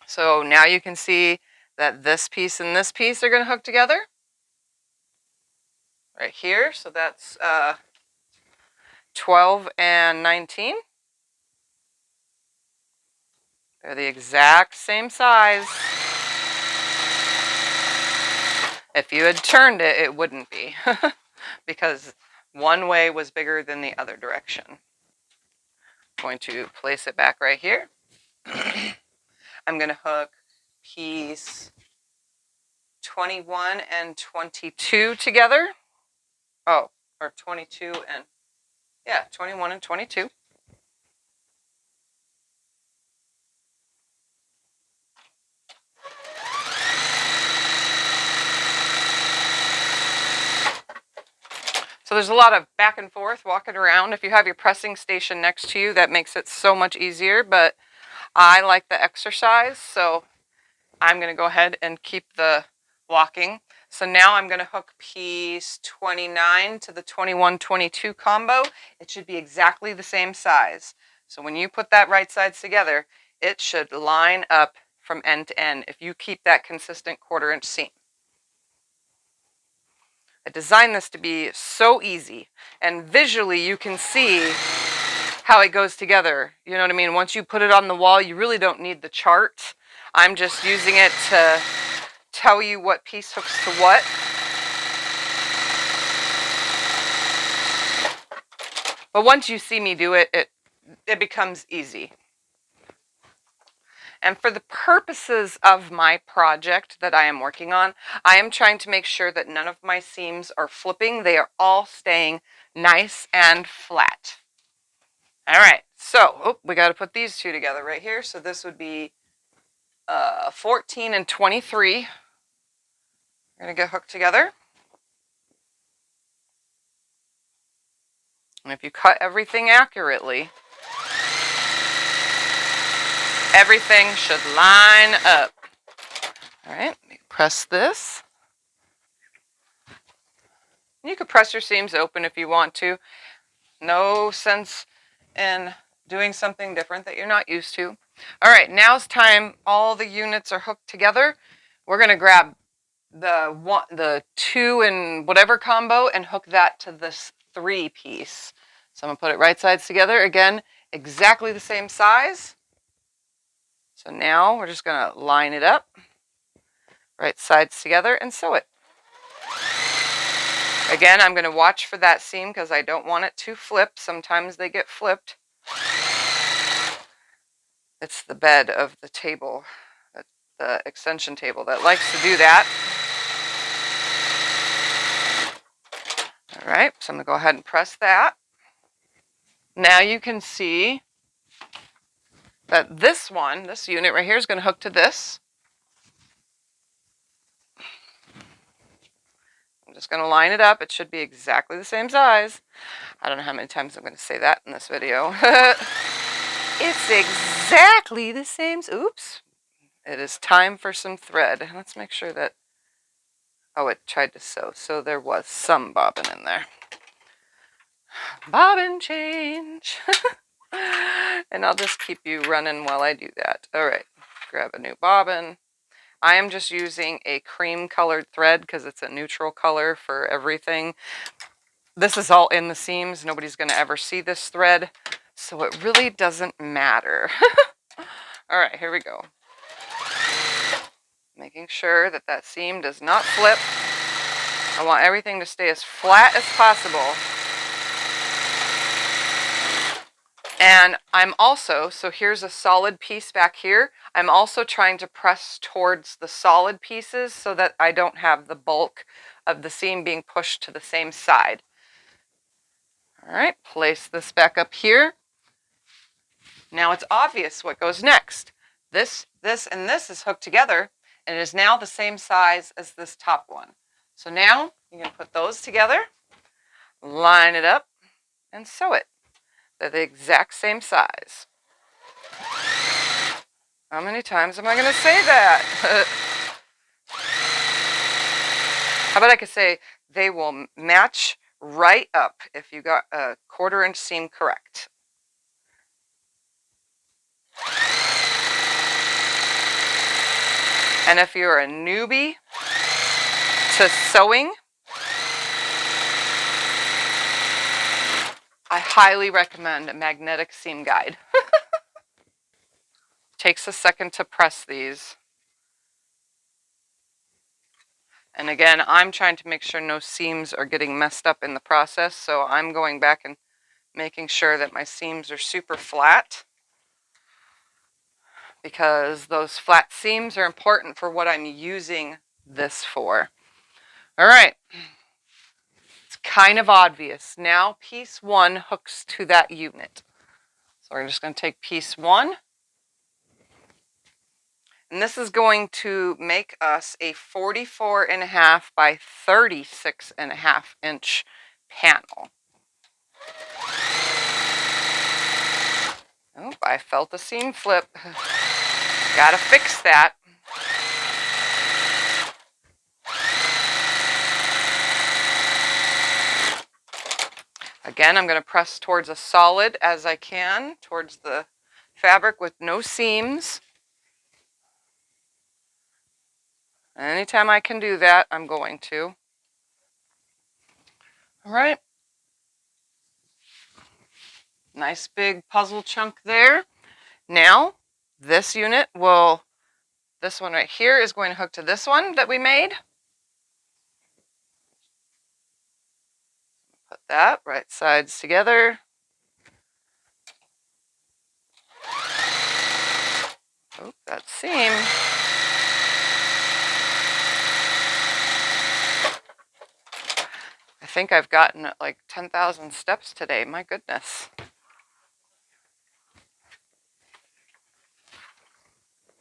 So now you can see that this piece and this piece are going to hook together right here. So that's 12 and 19. They're the exact same size. If you had turned it, it wouldn't be because one way was bigger than the other direction. I'm going to place it back right here. I'm going to hook piece 21 and 22 together. Oh, or 22 and, yeah, 21 and 22. So there's a lot of back and forth walking around. If you have your pressing station next to you, that makes it so much easier, but I like the exercise, so I'm going to go ahead and keep the walking. So now I'm going to hook piece 29 to the 21-22 combo. It should be exactly the same size. So when you put that right sides together, it should line up from end to end if you keep that consistent 1/4 inch seam. I designed this to be so easy, and visually you can see how it goes together. You know what I mean? Once you put it on the wall, you really don't need the chart. I'm just using it to tell you what piece hooks to what. But once you see me do it, it becomes easy. And for the purposes of my project that I am working on, I am trying to make sure that none of my seams are flipping. They are all staying nice and flat. All right, so we got to put these two together right here. So this would be 14 and 23. We're going to get hooked together. And if you cut everything accurately, everything should line up. All right, press this. You could press your seams open if you want to. No sense in doing something different that you're not used to. All right, now's time. All the units are hooked together. We're going to grab the 2 and whatever combo and hook that to this 3 piece. So I'm going to put it right sides together. Again, exactly the same size. So now we're just going to line it up, right sides together, and sew it. Again, I'm going to watch for that seam because I don't want it to flip. Sometimes they get flipped. It's the bed of the table, the extension table, that likes to do that. All right, so I'm going to go ahead and press that. Now you can see that this unit right here is going to hook to this. I'm just going to line it up. It should be exactly the same size. I don't know how many times I'm going to say that in this video. It's exactly the same. Oops. It is time for some thread. Let's make sure that, oh, it tried to sew. So there was some bobbin in there. Bobbin change. And I'll just keep you running while I do that. All right, grab a new bobbin. I am just using a cream colored thread because it's a neutral color for everything. This is all in the seams. Nobody's going to ever see this thread, so it really doesn't matter. All right, here we go. Making sure that that seam does not flip. I want everything to stay as flat as possible. And I'm also, so here's a solid piece back here. I'm also trying to press towards the solid pieces so that I don't have the bulk of the seam being pushed to the same side. All right, place this back up here. Now it's obvious what goes next. This, and this is hooked together, and it is now the same size as this top one. So now you can put those together, line it up, and sew it. They're the exact same size. How many times am I going to say that? How about I could say they will match right up if you got a 1/4 inch seam correct. And if you're a newbie to sewing, I highly recommend a magnetic seam guide. Takes a second to press these. And again, I'm trying to make sure no seams are getting messed up in the process, so I'm going back and making sure that my seams are super flat, because those flat seams are important for what I'm using this for. All right, it's kind of obvious. Now piece 1 hooks to that unit. So we're just going to take piece 1. And this is going to make us a 44.5 by 36.5 inch panel. Oh, I felt a seam flip. Gotta fix that. Again, I'm going to press towards a solid as I can, towards the fabric with no seams. Anytime I can do that, I'm going to. All right. Nice big puzzle chunk there. Now, this unit will, this one right here is going to hook to this one that we made. Put that right sides together. Oh, that seam. I think I've gotten like 10,000 steps today. My goodness.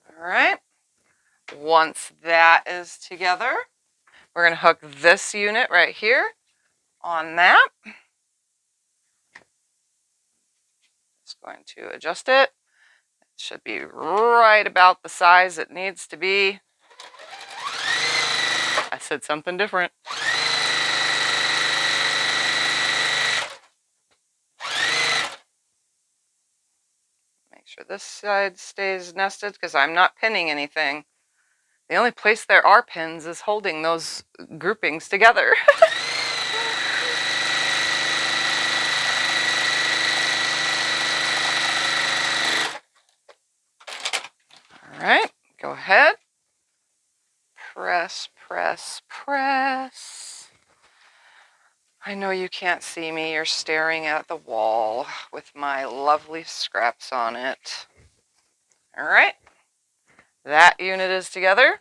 All right. Once that is together, we're going to hook this unit right here on that. Just going to adjust it. It should be right about the size it needs to be. I said something different. Make sure this side stays nested because I'm not pinning anything. The only place there are pins is holding those groupings together. All right, go ahead. Press, press, press. I know you can't see me. You're staring at the wall with my lovely scraps on it. All right, that unit is together.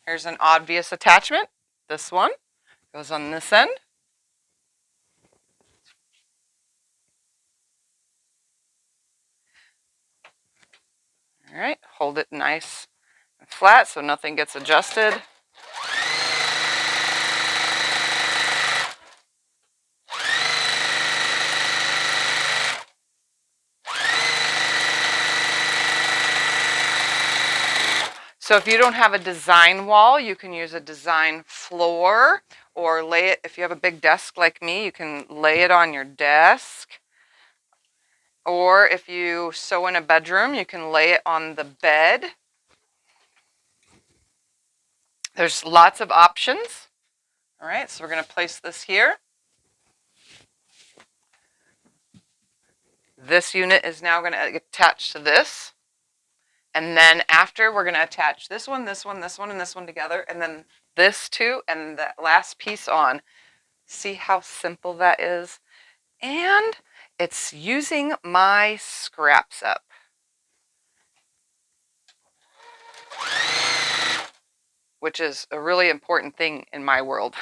Here's an obvious attachment. This one goes on this end. All right, hold it nice and flat so nothing gets adjusted. So if you don't have a design wall, you can use a design floor, or lay it, if you have a big desk like me, you can lay it on your desk. Or if you sew in a bedroom, you can lay it on the bed. There's lots of options. All right, so we're going to place this here. This unit is now going to attach to this. And then after, we're going to attach this one, this one, this one, and this one together. And then this too, and that last piece on. See how simple that is? And it's using my scraps up. Which is a really important thing in my world.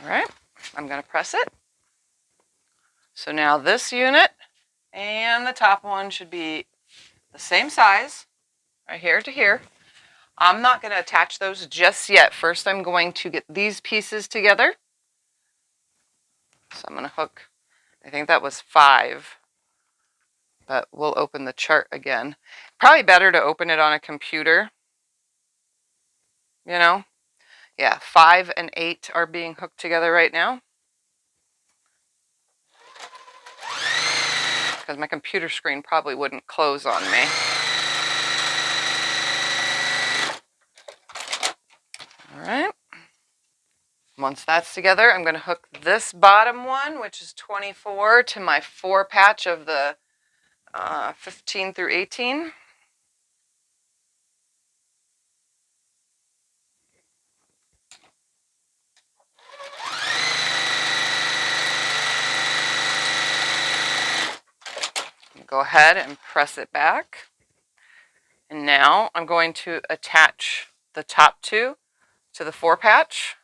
All right, I'm going to press it. So now this unit and the top one should be the same size, right here to here. I'm not going to attach those just yet. First, I'm going to get these pieces together. So I'm going to hook, I think that was 5, but we'll open the chart again. Probably better to open it on a computer, you know? Yeah, 5 and 8 are being hooked together right now. Because my computer screen probably wouldn't close on me. All right. Once that's together, I'm going to hook this bottom one, which is 24, to my 4 patch of the 15 through 18. Go ahead and press it back. And now I'm going to attach the top 2 to the 4 patch.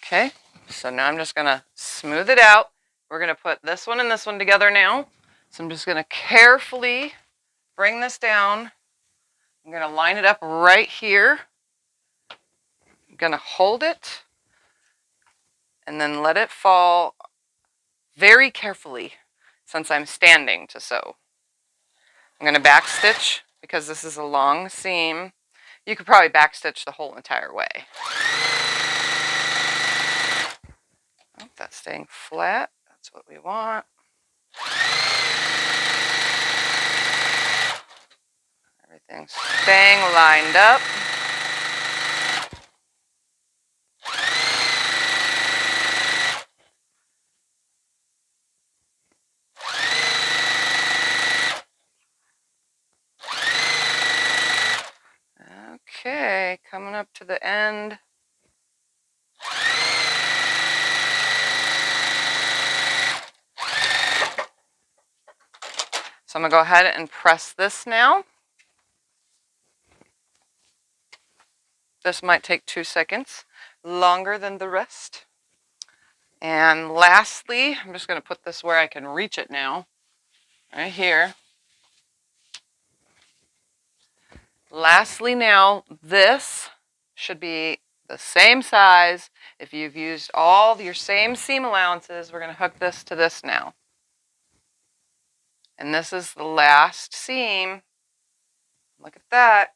Okay, so now I'm just going to smooth it out. We're going to put this one and this one together now. So I'm just going to carefully bring this down. I'm going to line it up right here. I'm going to hold it and then let it fall very carefully since I'm standing to sew. I'm going to back stitch because this is a long seam. You could probably back stitch the whole entire way. Oh, that's staying flat. That's what we want. Everything's staying lined up. Okay, coming up to the end. So I'm going to go ahead and press this now. This might take 2 seconds, longer than the rest. And lastly, I'm just going to put this where I can reach it now, right here. Lastly now, this should be the same size. If you've used all your same seam allowances, we're going to hook this to this now. And this is the last seam. Look at that.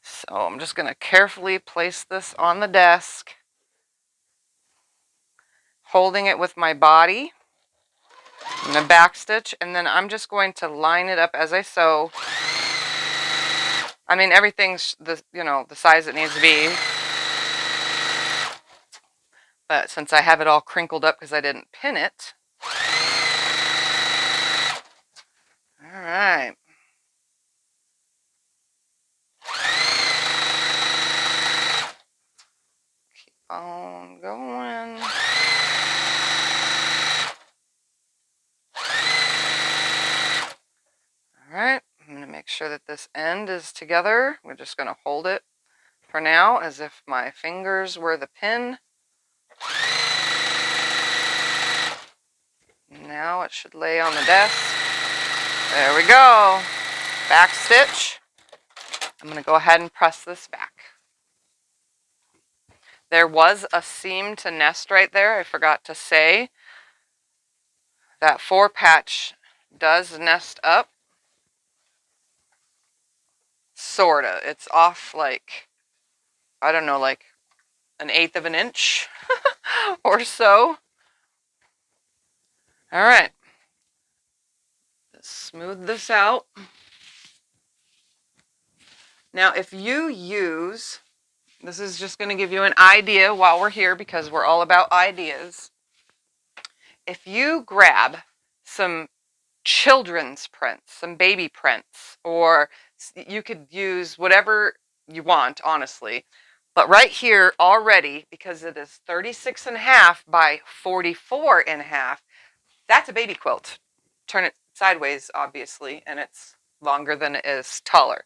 So I'm just going to carefully place this on the desk, holding it with my body. I'm going to back stitch, and then I'm just going to line it up as I sew. I mean, everything's the size it needs to be. But since I have it all crinkled up because I didn't pin it. All right. Keep on going. All right. I'm going to make sure that this end is together. We're just going to hold it for now as if my fingers were the pin. Now it should lay on the desk. There we go. Back stitch. I'm going to go ahead and press this back. There was a seam to nest right there. I forgot to say. That 4 patch does nest up. Sorta. It's off like, I don't know, like 1/8 of an inch or so. All right. Let's smooth this out. Now, if you use, this is just going to give you an idea while we're here because we're all about ideas. If you grab some children's prints, some baby prints, or you could use whatever you want, honestly. But right here already, because it is 36.5 by 44.5, that's a baby quilt. Turn it sideways, obviously, and it's longer than it is taller.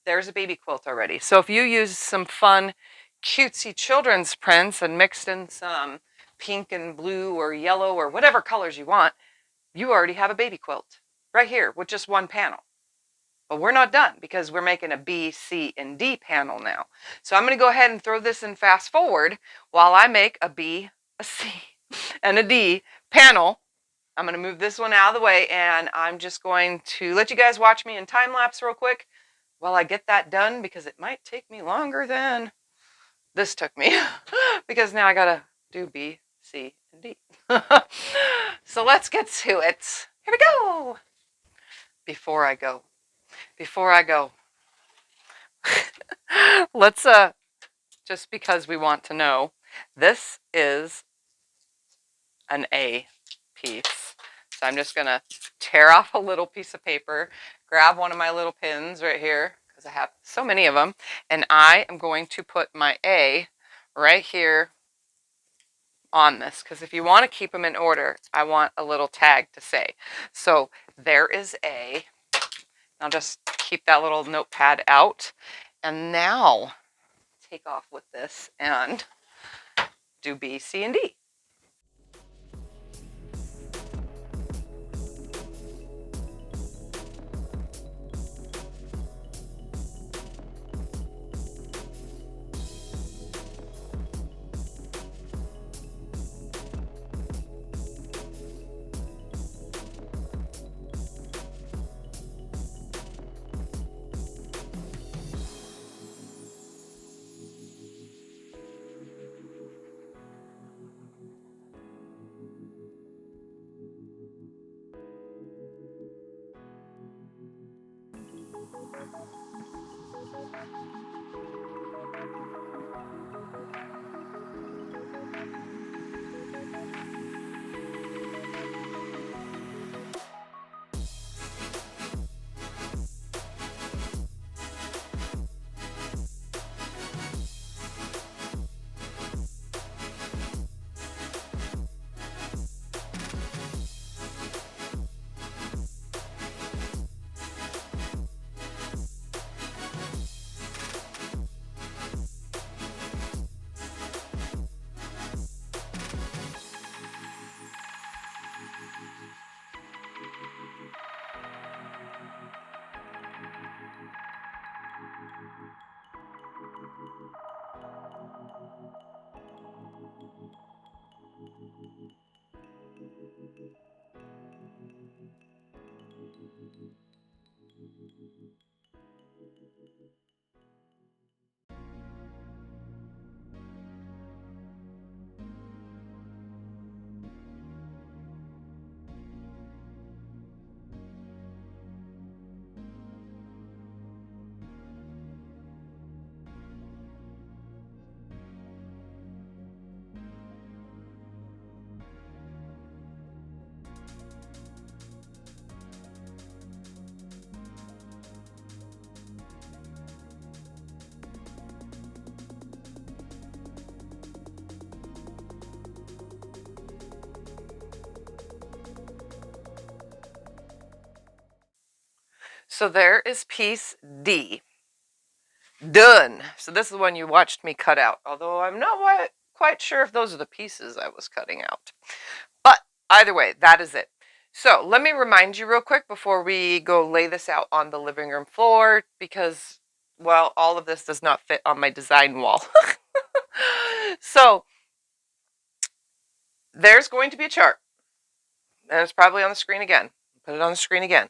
There's a baby quilt already. So if you use some fun, cutesy children's prints and mixed in some pink and blue or yellow or whatever colors you want, you already have a baby quilt right here with just one panel. But we're not done because we're making a B, C, and D panel now. So I'm going to go ahead and throw this in fast forward while I make a B, a C, and a D panel. I'm going to move this one out of the way, and I'm just going to let you guys watch me in time lapse real quick while I get that done, because it might take me longer than this took me because now I got to do B, C, and D. So let's get to it. Here we go. Before I go, let's just because we want to know, this is an A piece. So I'm just gonna tear off a little piece of paper, grab one of my little pins right here, because I have so many of them, and I am going to put my A right here on this, because if you want to keep them in order, I want a little tag to say. So there is A. I'll just keep that little notepad out, and now take off with this and do B, C, and D. So there is piece D. Done. So this is the one you watched me cut out, although I'm not quite sure if those are the pieces I was cutting out. But either way, that is it. So let me remind you real quick before we go lay this out on the living room floor, because, well, all of this does not fit on my design wall. So there's going to be a chart, and it's probably on the screen again. Put it on the screen again.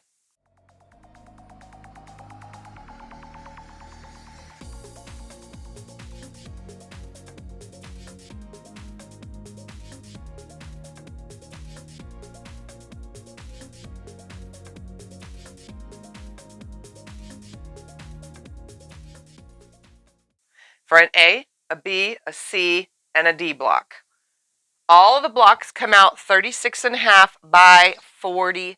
For an A, a B, a C, and a D block. All of the blocks come out 36.5 by 44.5.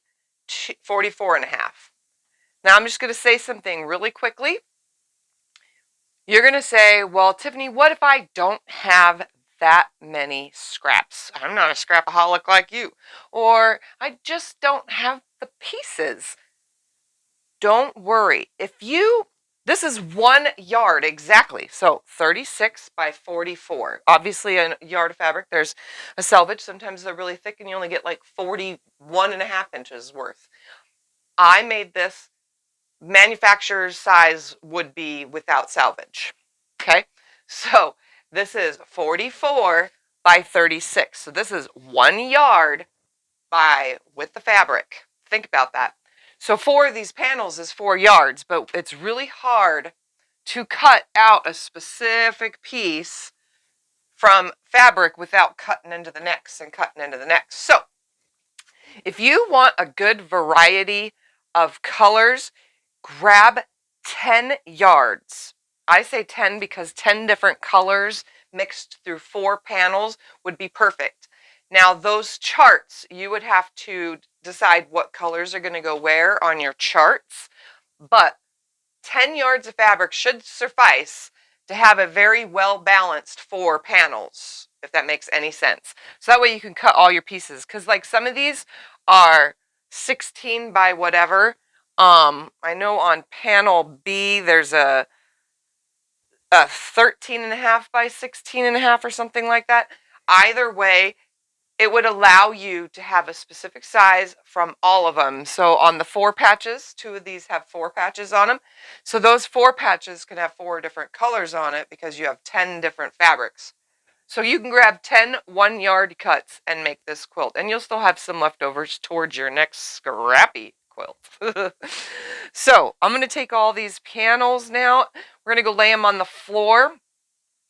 Now I'm just going to say something really quickly. You're going to say, well, Tiffany, what if I don't have that many scraps? I'm not a scrapaholic like you. Or I just don't have the pieces. don't worry. This is 1 yard exactly. So 36 by 44. Obviously a yard of fabric, there's a selvage. Sometimes they're really thick and you only get like 41.5 inches worth. I made this, manufacturer's size would be without salvage. Okay. So this is 44 by 36. So this is 1 yard with the fabric. Think about that. So 4 of these panels is 4 yards, but it's really hard to cut out a specific piece from fabric without cutting into the next and cutting into the next. So if you want a good variety of colors, grab 10 yards. I say 10 because 10 different colors mixed through 4 panels would be perfect. Now those charts, you would have to decide what colors are going to go where on your charts, but 10 yards of fabric should suffice to have a very well balanced 4 panels, if that makes any sense. So that way you can cut all your pieces, because like some of these are 16 by whatever. I know on panel B there's a 13.5 by 16.5 or something like that. Either way, it would allow you to have a specific size from all of them. So on the 4 patches, 2 of these have 4 patches on them. So those 4 patches can have 4 different colors on it because you have 10 different fabrics. So you can grab 10 1-yard cuts and make this quilt, and you'll still have some leftovers towards your next scrappy quilt. So I'm going to take all these panels now. We're going to go lay them on the floor.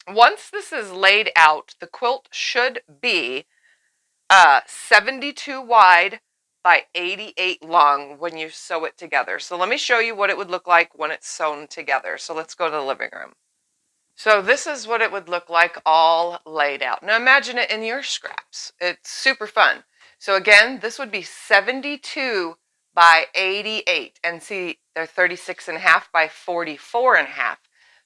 Once this is laid out, the quilt should be 72 wide by 88 long when you sew it together. So let me show you what it would look like when it's sewn together. So let's go to the living room. So this is what it would look like all laid out. Now imagine it in your scraps. It's super fun. So again, this would be 72 by 88. And see, they're 36.5 by 44.5.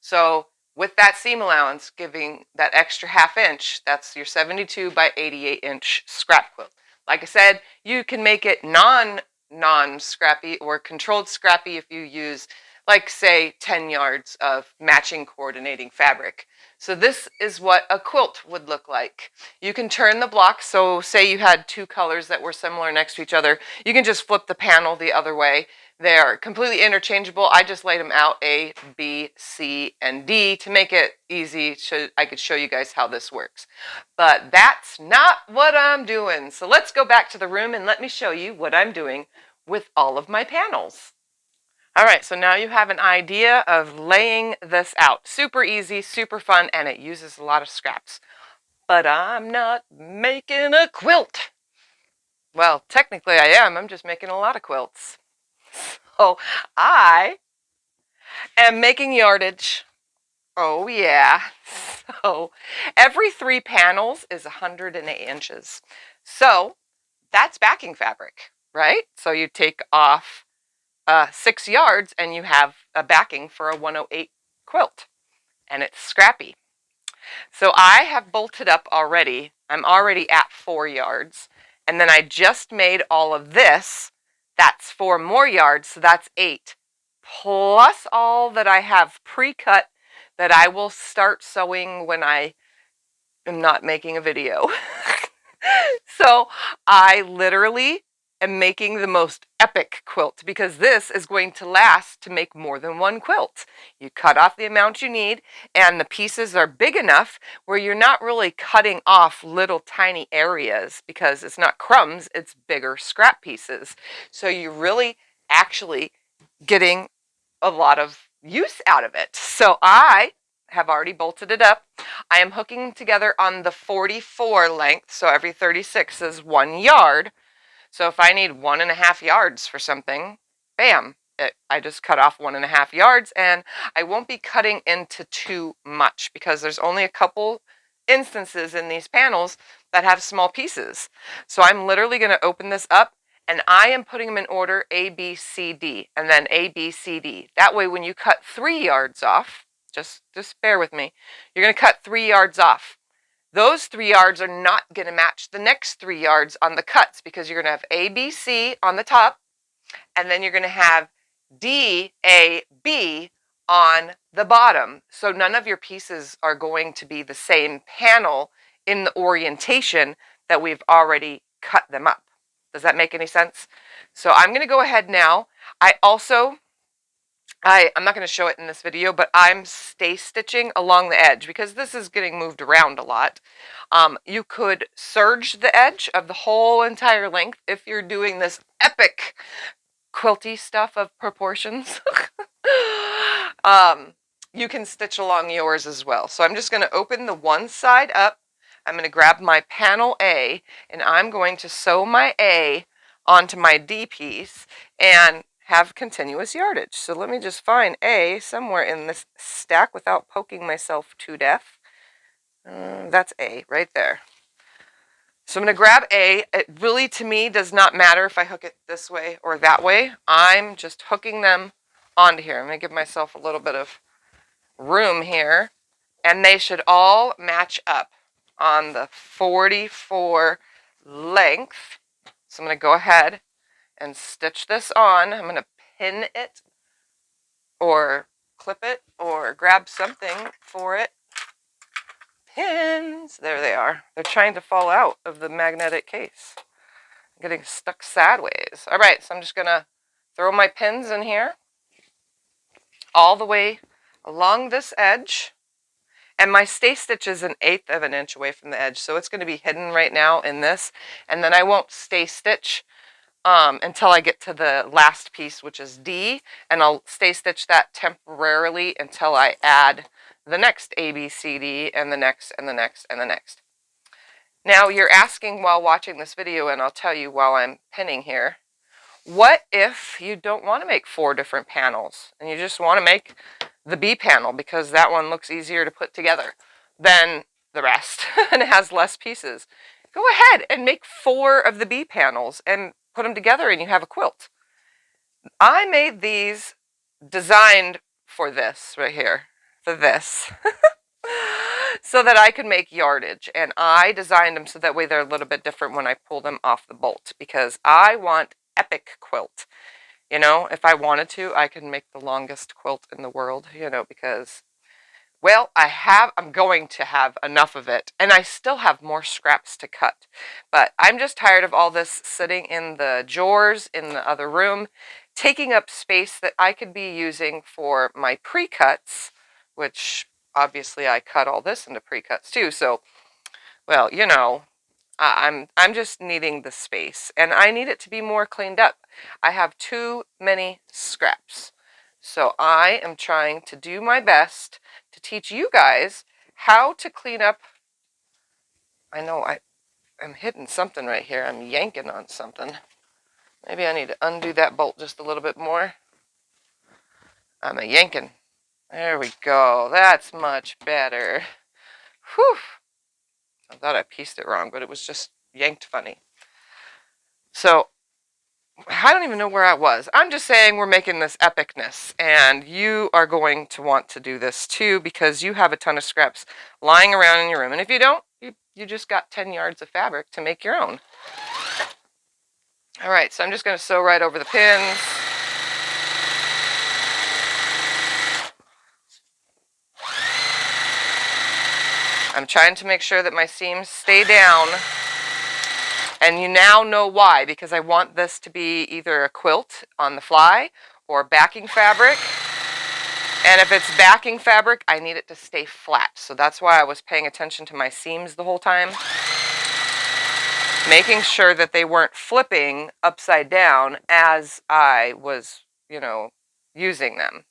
So with that seam allowance, giving that extra ½ inch, that's your 72 by 88 inch scrap quilt. Like I said, you can make it non-scrappy or controlled scrappy if you use, like say 10 yards of matching coordinating fabric. So this is what a quilt would look like. You can turn the block, so say you had 2 colors that were similar next to each other, you can just flip the panel the other way. They're completely interchangeable. I just laid them out A, B, C, and D to make it easy. I could show you guys how this works. But that's not what I'm doing. So let's go back to the room and let me show you what I'm doing with all of my panels. All right, so now you have an idea of laying this out. Super easy, super fun, and it uses a lot of scraps. But I'm not making a quilt. Well, technically I am. I'm just making a lot of quilts. So I am making yardage. Oh yeah. So every 3 panels is 108 inches. So that's backing fabric, right? So you take off 6 yards and you have a backing for a 108 quilt, and it's scrappy. So I have bolted up already. I'm already at 4 yards, and then I just made all of this. That's 4 more yards, so that's 8, plus all that I have pre-cut that I will start sewing when I am not making a video. So I literally am making the most epic quilt, because this is going to last to make more than 1 quilt. You cut off the amount you need, and the pieces are big enough where you're not really cutting off little tiny areas, because it's not crumbs, it's bigger scrap pieces. So you're really actually getting a lot of use out of it. So I have already bolted it up. I am hooking together on the 44 length, so every 36 is 1 yard. So if I need 1.5 yards for something, bam, I just cut off 1.5 yards, and I won't be cutting into too much because there's only a couple instances in these panels that have small pieces. So I'm literally going to open this up, and I am putting them in order A, B, C, D, and then A, B, C, D. That way when you cut 3 yards off, just bear with me, you're going to cut 3 yards off. Those 3 yards are not going to match the next 3 yards on the cuts, because you're going to have A, B, C on the top, and then you're going to have D, A, B on the bottom. So none of your pieces are going to be the same panel in the orientation that we've already cut them up. Does that make any sense? So I'm going to go ahead now. I'm not going to show it in this video, but I'm stay stitching along the edge because this is getting moved around a lot. You could serge the edge of the whole entire length if you're doing this epic quilty stuff of proportions. You can stitch along yours as well. So I'm just going to open the one side up. I'm going to grab my panel A and I'm going to sew my A onto my D piece and have continuous yardage. So let me just find A somewhere in this stack without poking myself to death. That's A right there. So I'm going to grab A. It really, to me, does not matter if I hook it this way or that way. I'm just hooking them onto here. I'm going to give myself a little bit of room here. And they should all match up on the 44 length. So I'm going to go ahead and stitch this on. I'm going to pin it or clip it or grab something for it. Pins. There they are. They're trying to fall out of the magnetic case. I'm getting stuck sideways. All right, so I'm just going to throw my pins in here all the way along this edge. And my stay stitch is 1/8 of an inch away from the edge, so it's going to be hidden right now in this. And then I won't stay stitch until I get to the last piece, which is D, and I'll stay stitch that temporarily until I add the next A, B, C, D, and the next, and the next, and the next. Now, you're asking while watching this video, and I'll tell you while I'm pinning here, what if you don't want to make 4 different panels, and you just want to make the B panel because that one looks easier to put together than the rest, and it has less pieces? Go ahead and make 4 of the B panels and put them together and you have a quilt. I made these designed for this right here, for this, so that I could make yardage. And I designed them so that way they're a little bit different when I pull them off the bolt because I want epic quilt. You know, if I wanted to, I could make the longest quilt in the world, you know, because, well, I'm going to have enough of it, and I still have more scraps to cut. But I'm just tired of all this sitting in the drawers in the other room, taking up space that I could be using for my pre-cuts, which obviously I cut all this into pre-cuts too. So, well, you know, I'm just needing the space, and I need it to be more cleaned up. I have too many scraps. So I am trying to do my best to teach you guys how to clean up. I know I'm hitting something right here. I'm yanking on something. Maybe I need to undo that bolt just a little bit more. I'm a yanking. There we go. That's much better. Whew. I thought I pieced it wrong, but it was just yanked funny. So I don't even know where I was. I'm just saying we're making this epicness, and you are going to want to do this too because you have a ton of scraps lying around in your room. And if you don't, you just got 10 yards of fabric to make your own. All right, so I'm just going to sew right over the pins. I'm trying to make sure that my seams stay down. And you now know why, because I want this to be either a quilt on the fly or backing fabric. And if it's backing fabric, I need it to stay flat. So that's why I was paying attention to my seams the whole time, making sure that they weren't flipping upside down as I was, you know, using them.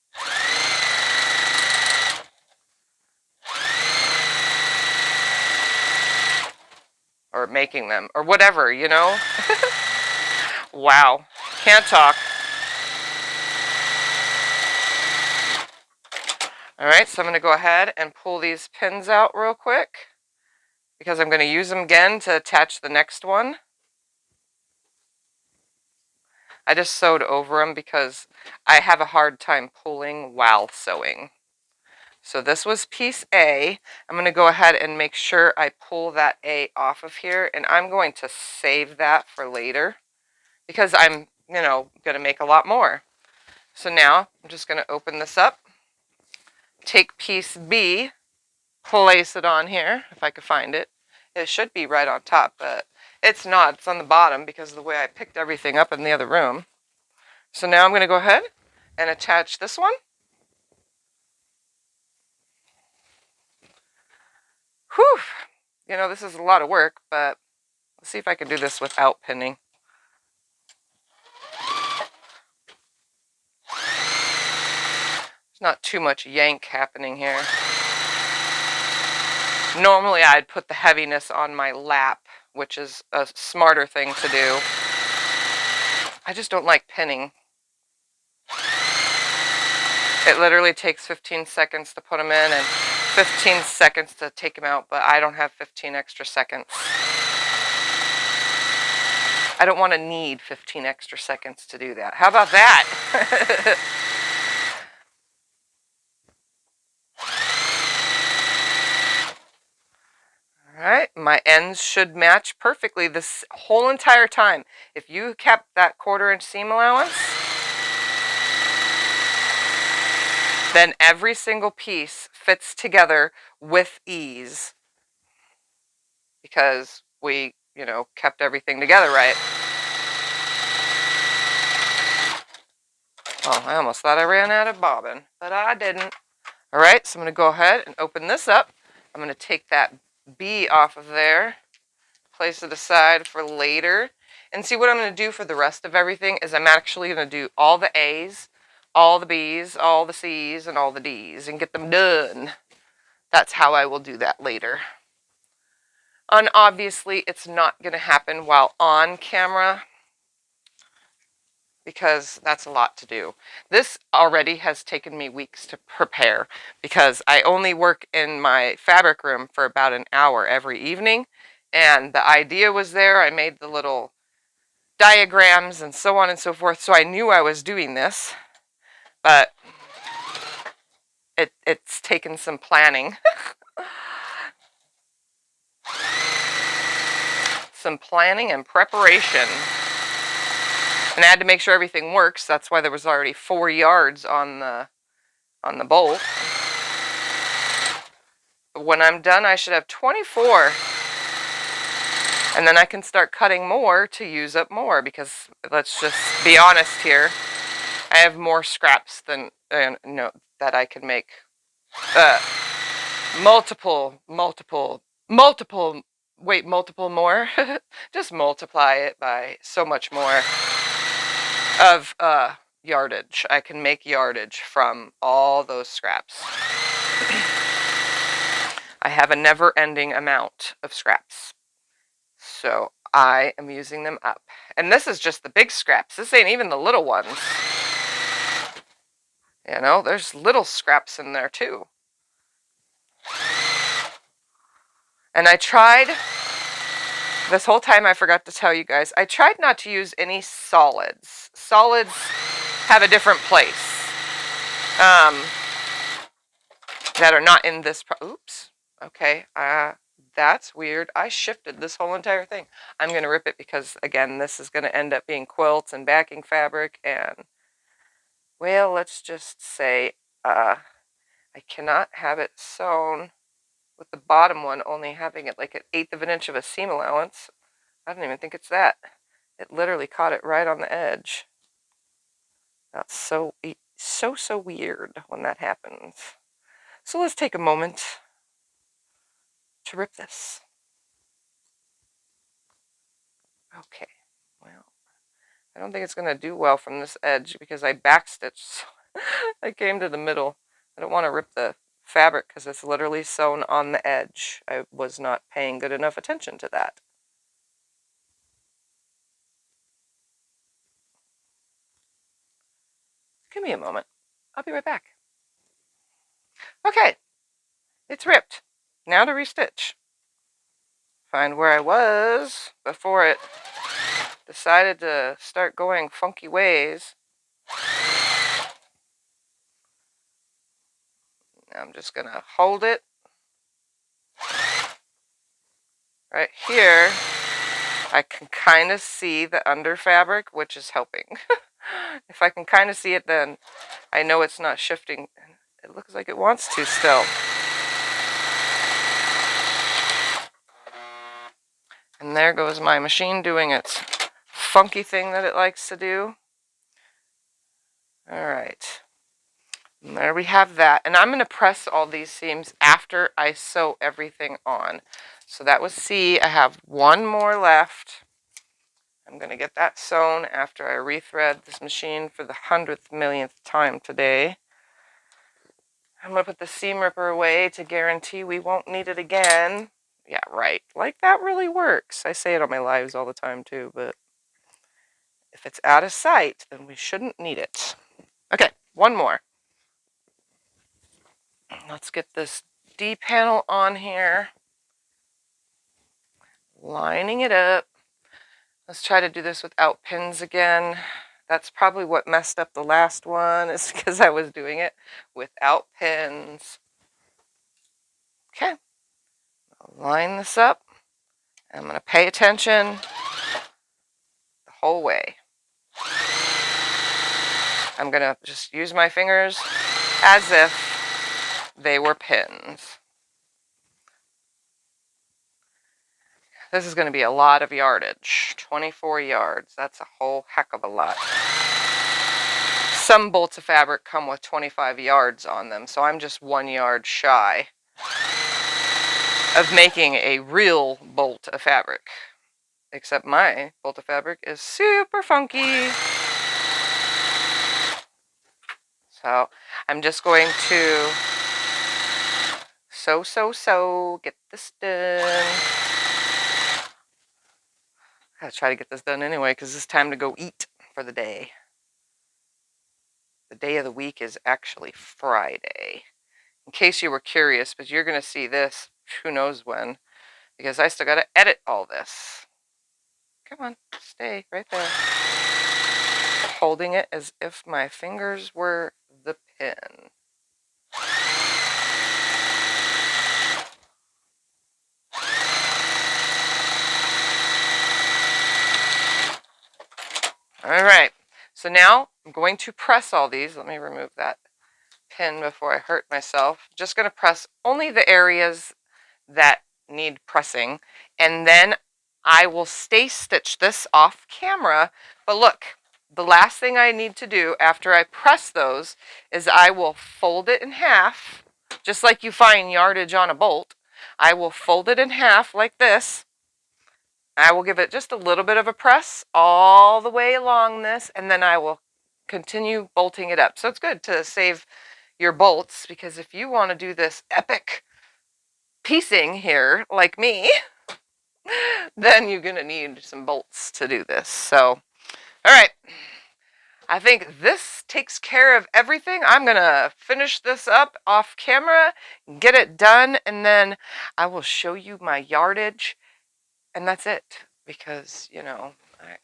Or making them, or whatever, you know? Wow, can't talk. All right, so I'm going to go ahead and pull these pins out real quick because I'm going to use them again to attach the next one. I just sewed over them because I have a hard time pulling while sewing. So this was piece A. I'm going to go ahead and make sure I pull that A off of here, and I'm going to save that for later because I'm, you know, going to make a lot more. So now I'm just going to open this up, take piece B, place it on here, if I could find it. It should be right on top, but it's not. It's on the bottom because of the way I picked everything up in the other room. So now I'm going to go ahead and attach this one. Whew! You know, this is a lot of work, but let's see if I can do this without pinning. There's not too much yank happening here. Normally I'd put the heaviness on my lap, which is a smarter thing to do. I just don't like pinning. It literally takes 15 seconds to put them in and 15 seconds to take them out, but I don't have 15 extra seconds. I don't want to need 15 extra seconds to do that. How about that? Alright, my ends should match perfectly this whole entire time. If you kept that 1/4 inch seam allowance, then every single piece fits together with ease because we, you know, kept everything together right. Oh, I almost thought I ran out of bobbin, but I didn't. Alright, so I'm going to go ahead and open this up. I'm going to take that B off of there, place it aside for later. And see, what I'm going to do for the rest of everything is I'm actually going to do all the A's, all the B's, all the C's, and all the D's and get them done. That's how I will do that later. And obviously, it's not going to happen while on camera because that's a lot to do. This already has taken me weeks to prepare because I only work in my fabric room for about an hour every evening. And the idea was there. I made the little diagrams and so on and so forth. So I knew I was doing this, but it's taken some planning. Some planning and preparation. And I had to make sure everything works. That's why there was already 4 yards on the bolt. But when I'm done, I should have 24. And then I can start cutting more to use up more because let's just be honest here. I have more scraps than no, that I can make. Multiple more. Just multiply it by so much more of yardage. I can make yardage from all those scraps. I have a never-ending amount of scraps. So I am using them up. And this is just the big scraps. This ain't even the little ones. You know, there's little scraps in there too. And I tried, this whole time I forgot to tell you guys, I tried not to use any solids. Solids have a different place. That are not in this, oops, okay, that's weird. I shifted this whole entire thing. I'm going to rip it because, again, this is going to end up being quilts and backing fabric and, well, let's just say I cannot have it sewn with the bottom one only having it like 1/8 of an inch of a seam allowance. I don't even think it's that. It literally caught it right on the edge. That's so weird when that happens. So let's take a moment to rip this. Okay, well, I don't think it's going to do well from this edge because I backstitched. I came to the middle. I don't want to rip the fabric because it's literally sewn on the edge. I was not paying good enough attention to that. Give me a moment. I'll be right back. Okay, it's ripped. Now to restitch. Find where I was before it decided to start going funky ways. I'm just going to hold it right here. I can kind of see the under fabric, which is helping. If I can kind of see it, then I know it's not shifting. It looks like it wants to still. And there goes my machine doing its funky thing that it likes to do. All right. And there we have that. And I'm going to press all these seams after I sew everything on. So that was C. I have one more left. I'm going to get that sewn after I rethread this machine for the 100th millionth time today. I'm going to put the seam ripper away to guarantee we won't need it again. Yeah, right. Like, that really works. I say it on my lives all the time too, but if it's out of sight, then we shouldn't need it. Okay, one more. Let's get this D panel on here. Lining it up. Let's try to do this without pins again. That's probably what messed up the last one, is because I was doing it without pins. Okay, I'll line this up. I'm going to pay attention the whole way. I'm going to just use my fingers as if they were pins. This is going to be a lot of yardage. 24 yards. That's a whole heck of a lot. Some bolts of fabric come with 25 yards on them, so I'm just 1 yard shy of making a real bolt of fabric. Except my bolt of fabric is super funky. So I'm just going to sew, get this done. I gotta try to get this done anyway, because it's time to go eat for the day. The day of the week is actually Friday. In case you were curious, but you're going to see this who knows when, because I still got to edit all this. Come on, stay right there. Holding it as if my fingers were the pin. All right, so now I'm going to press all these. Let me remove that pin before I hurt myself. Just going to press only the areas that need pressing, and then I will stay stitch this off camera. But look, the last thing I need to do after I press those is I will fold it in half, just like you find yardage on a bolt. I will fold it in half like this. I will give it just a little bit of a press all the way along this, and then I will continue bolting it up. So it's good to save your bolts, because if you want to do this epic piecing here like me, then you're going to need some bolts to do this. So, all right. I think this takes care of everything. I'm going to finish this up off camera, get it done, and then I will show you my yardage. And that's it, because, you know,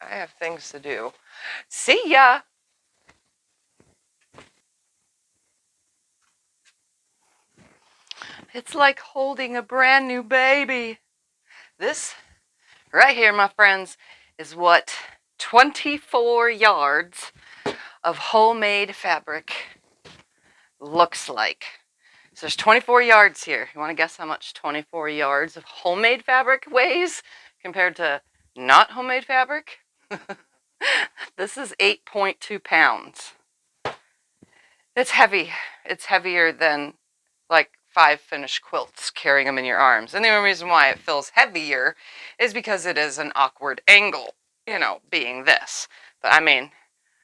I have things to do. See ya! It's like holding a brand new baby. This right here, my friends, is what 24 yards of homemade fabric looks like. So there's 24 yards here. You want to guess how much 24 yards of homemade fabric weighs compared to not homemade fabric? This is 8.2 pounds. It's heavy. It's heavier than like 5 finished quilts carrying them in your arms. And the only reason why it feels heavier is because it is an awkward angle, you know, being this. But I mean,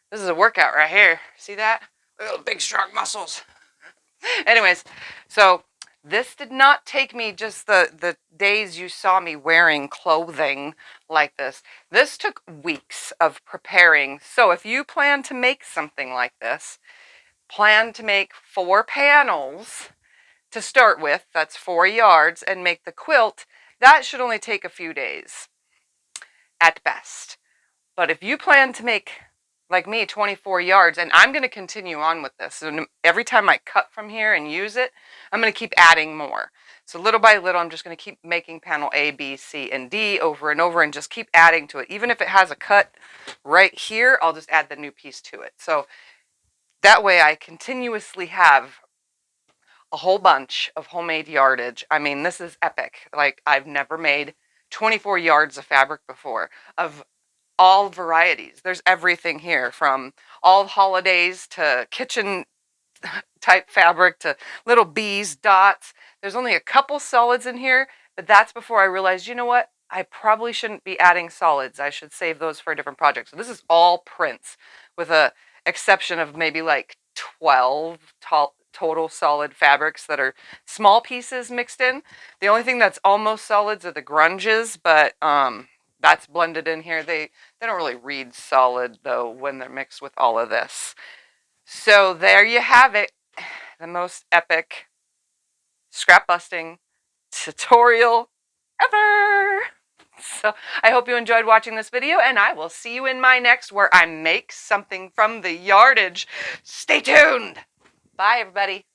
this is a workout right here. See that? Little big strong muscles. Anyways, so this did not take me just the days you saw me wearing clothing like this. This took weeks of preparing. So if you plan to make something like this, plan to make 4 panels to start with. That's 4 yards, and make the quilt. That should only take a few days at best. But if you plan to make, like me, 24 yards, and I'm going to continue on with this. And every time I cut from here and use it, I'm going to keep adding more. So little by little, I'm just going to keep making panel A, B, C, and D over and over and just keep adding to it. Even if it has a cut right here, I'll just add the new piece to it. So that way I continuously have a whole bunch of homemade yardage. I mean, this is epic. Like, I've never made 24 yards of fabric before, of all varieties. There's everything here, from all holidays to kitchen type fabric to little bees, dots. There's only a couple solids in here, but that's before I realized, you know what? I probably shouldn't be adding solids. I should save those for a different project. So this is all prints, with a exception of maybe like 12 total solid fabrics that are small pieces mixed in. The only thing that's almost solids are the grunges, but that's blended in here. They don't really read solid though when they're mixed with all of this. So there you have it, the most epic scrap busting tutorial ever. So I hope you enjoyed watching this video, and I will see you in my next, where I make something from the yardage. Stay tuned. Bye, everybody.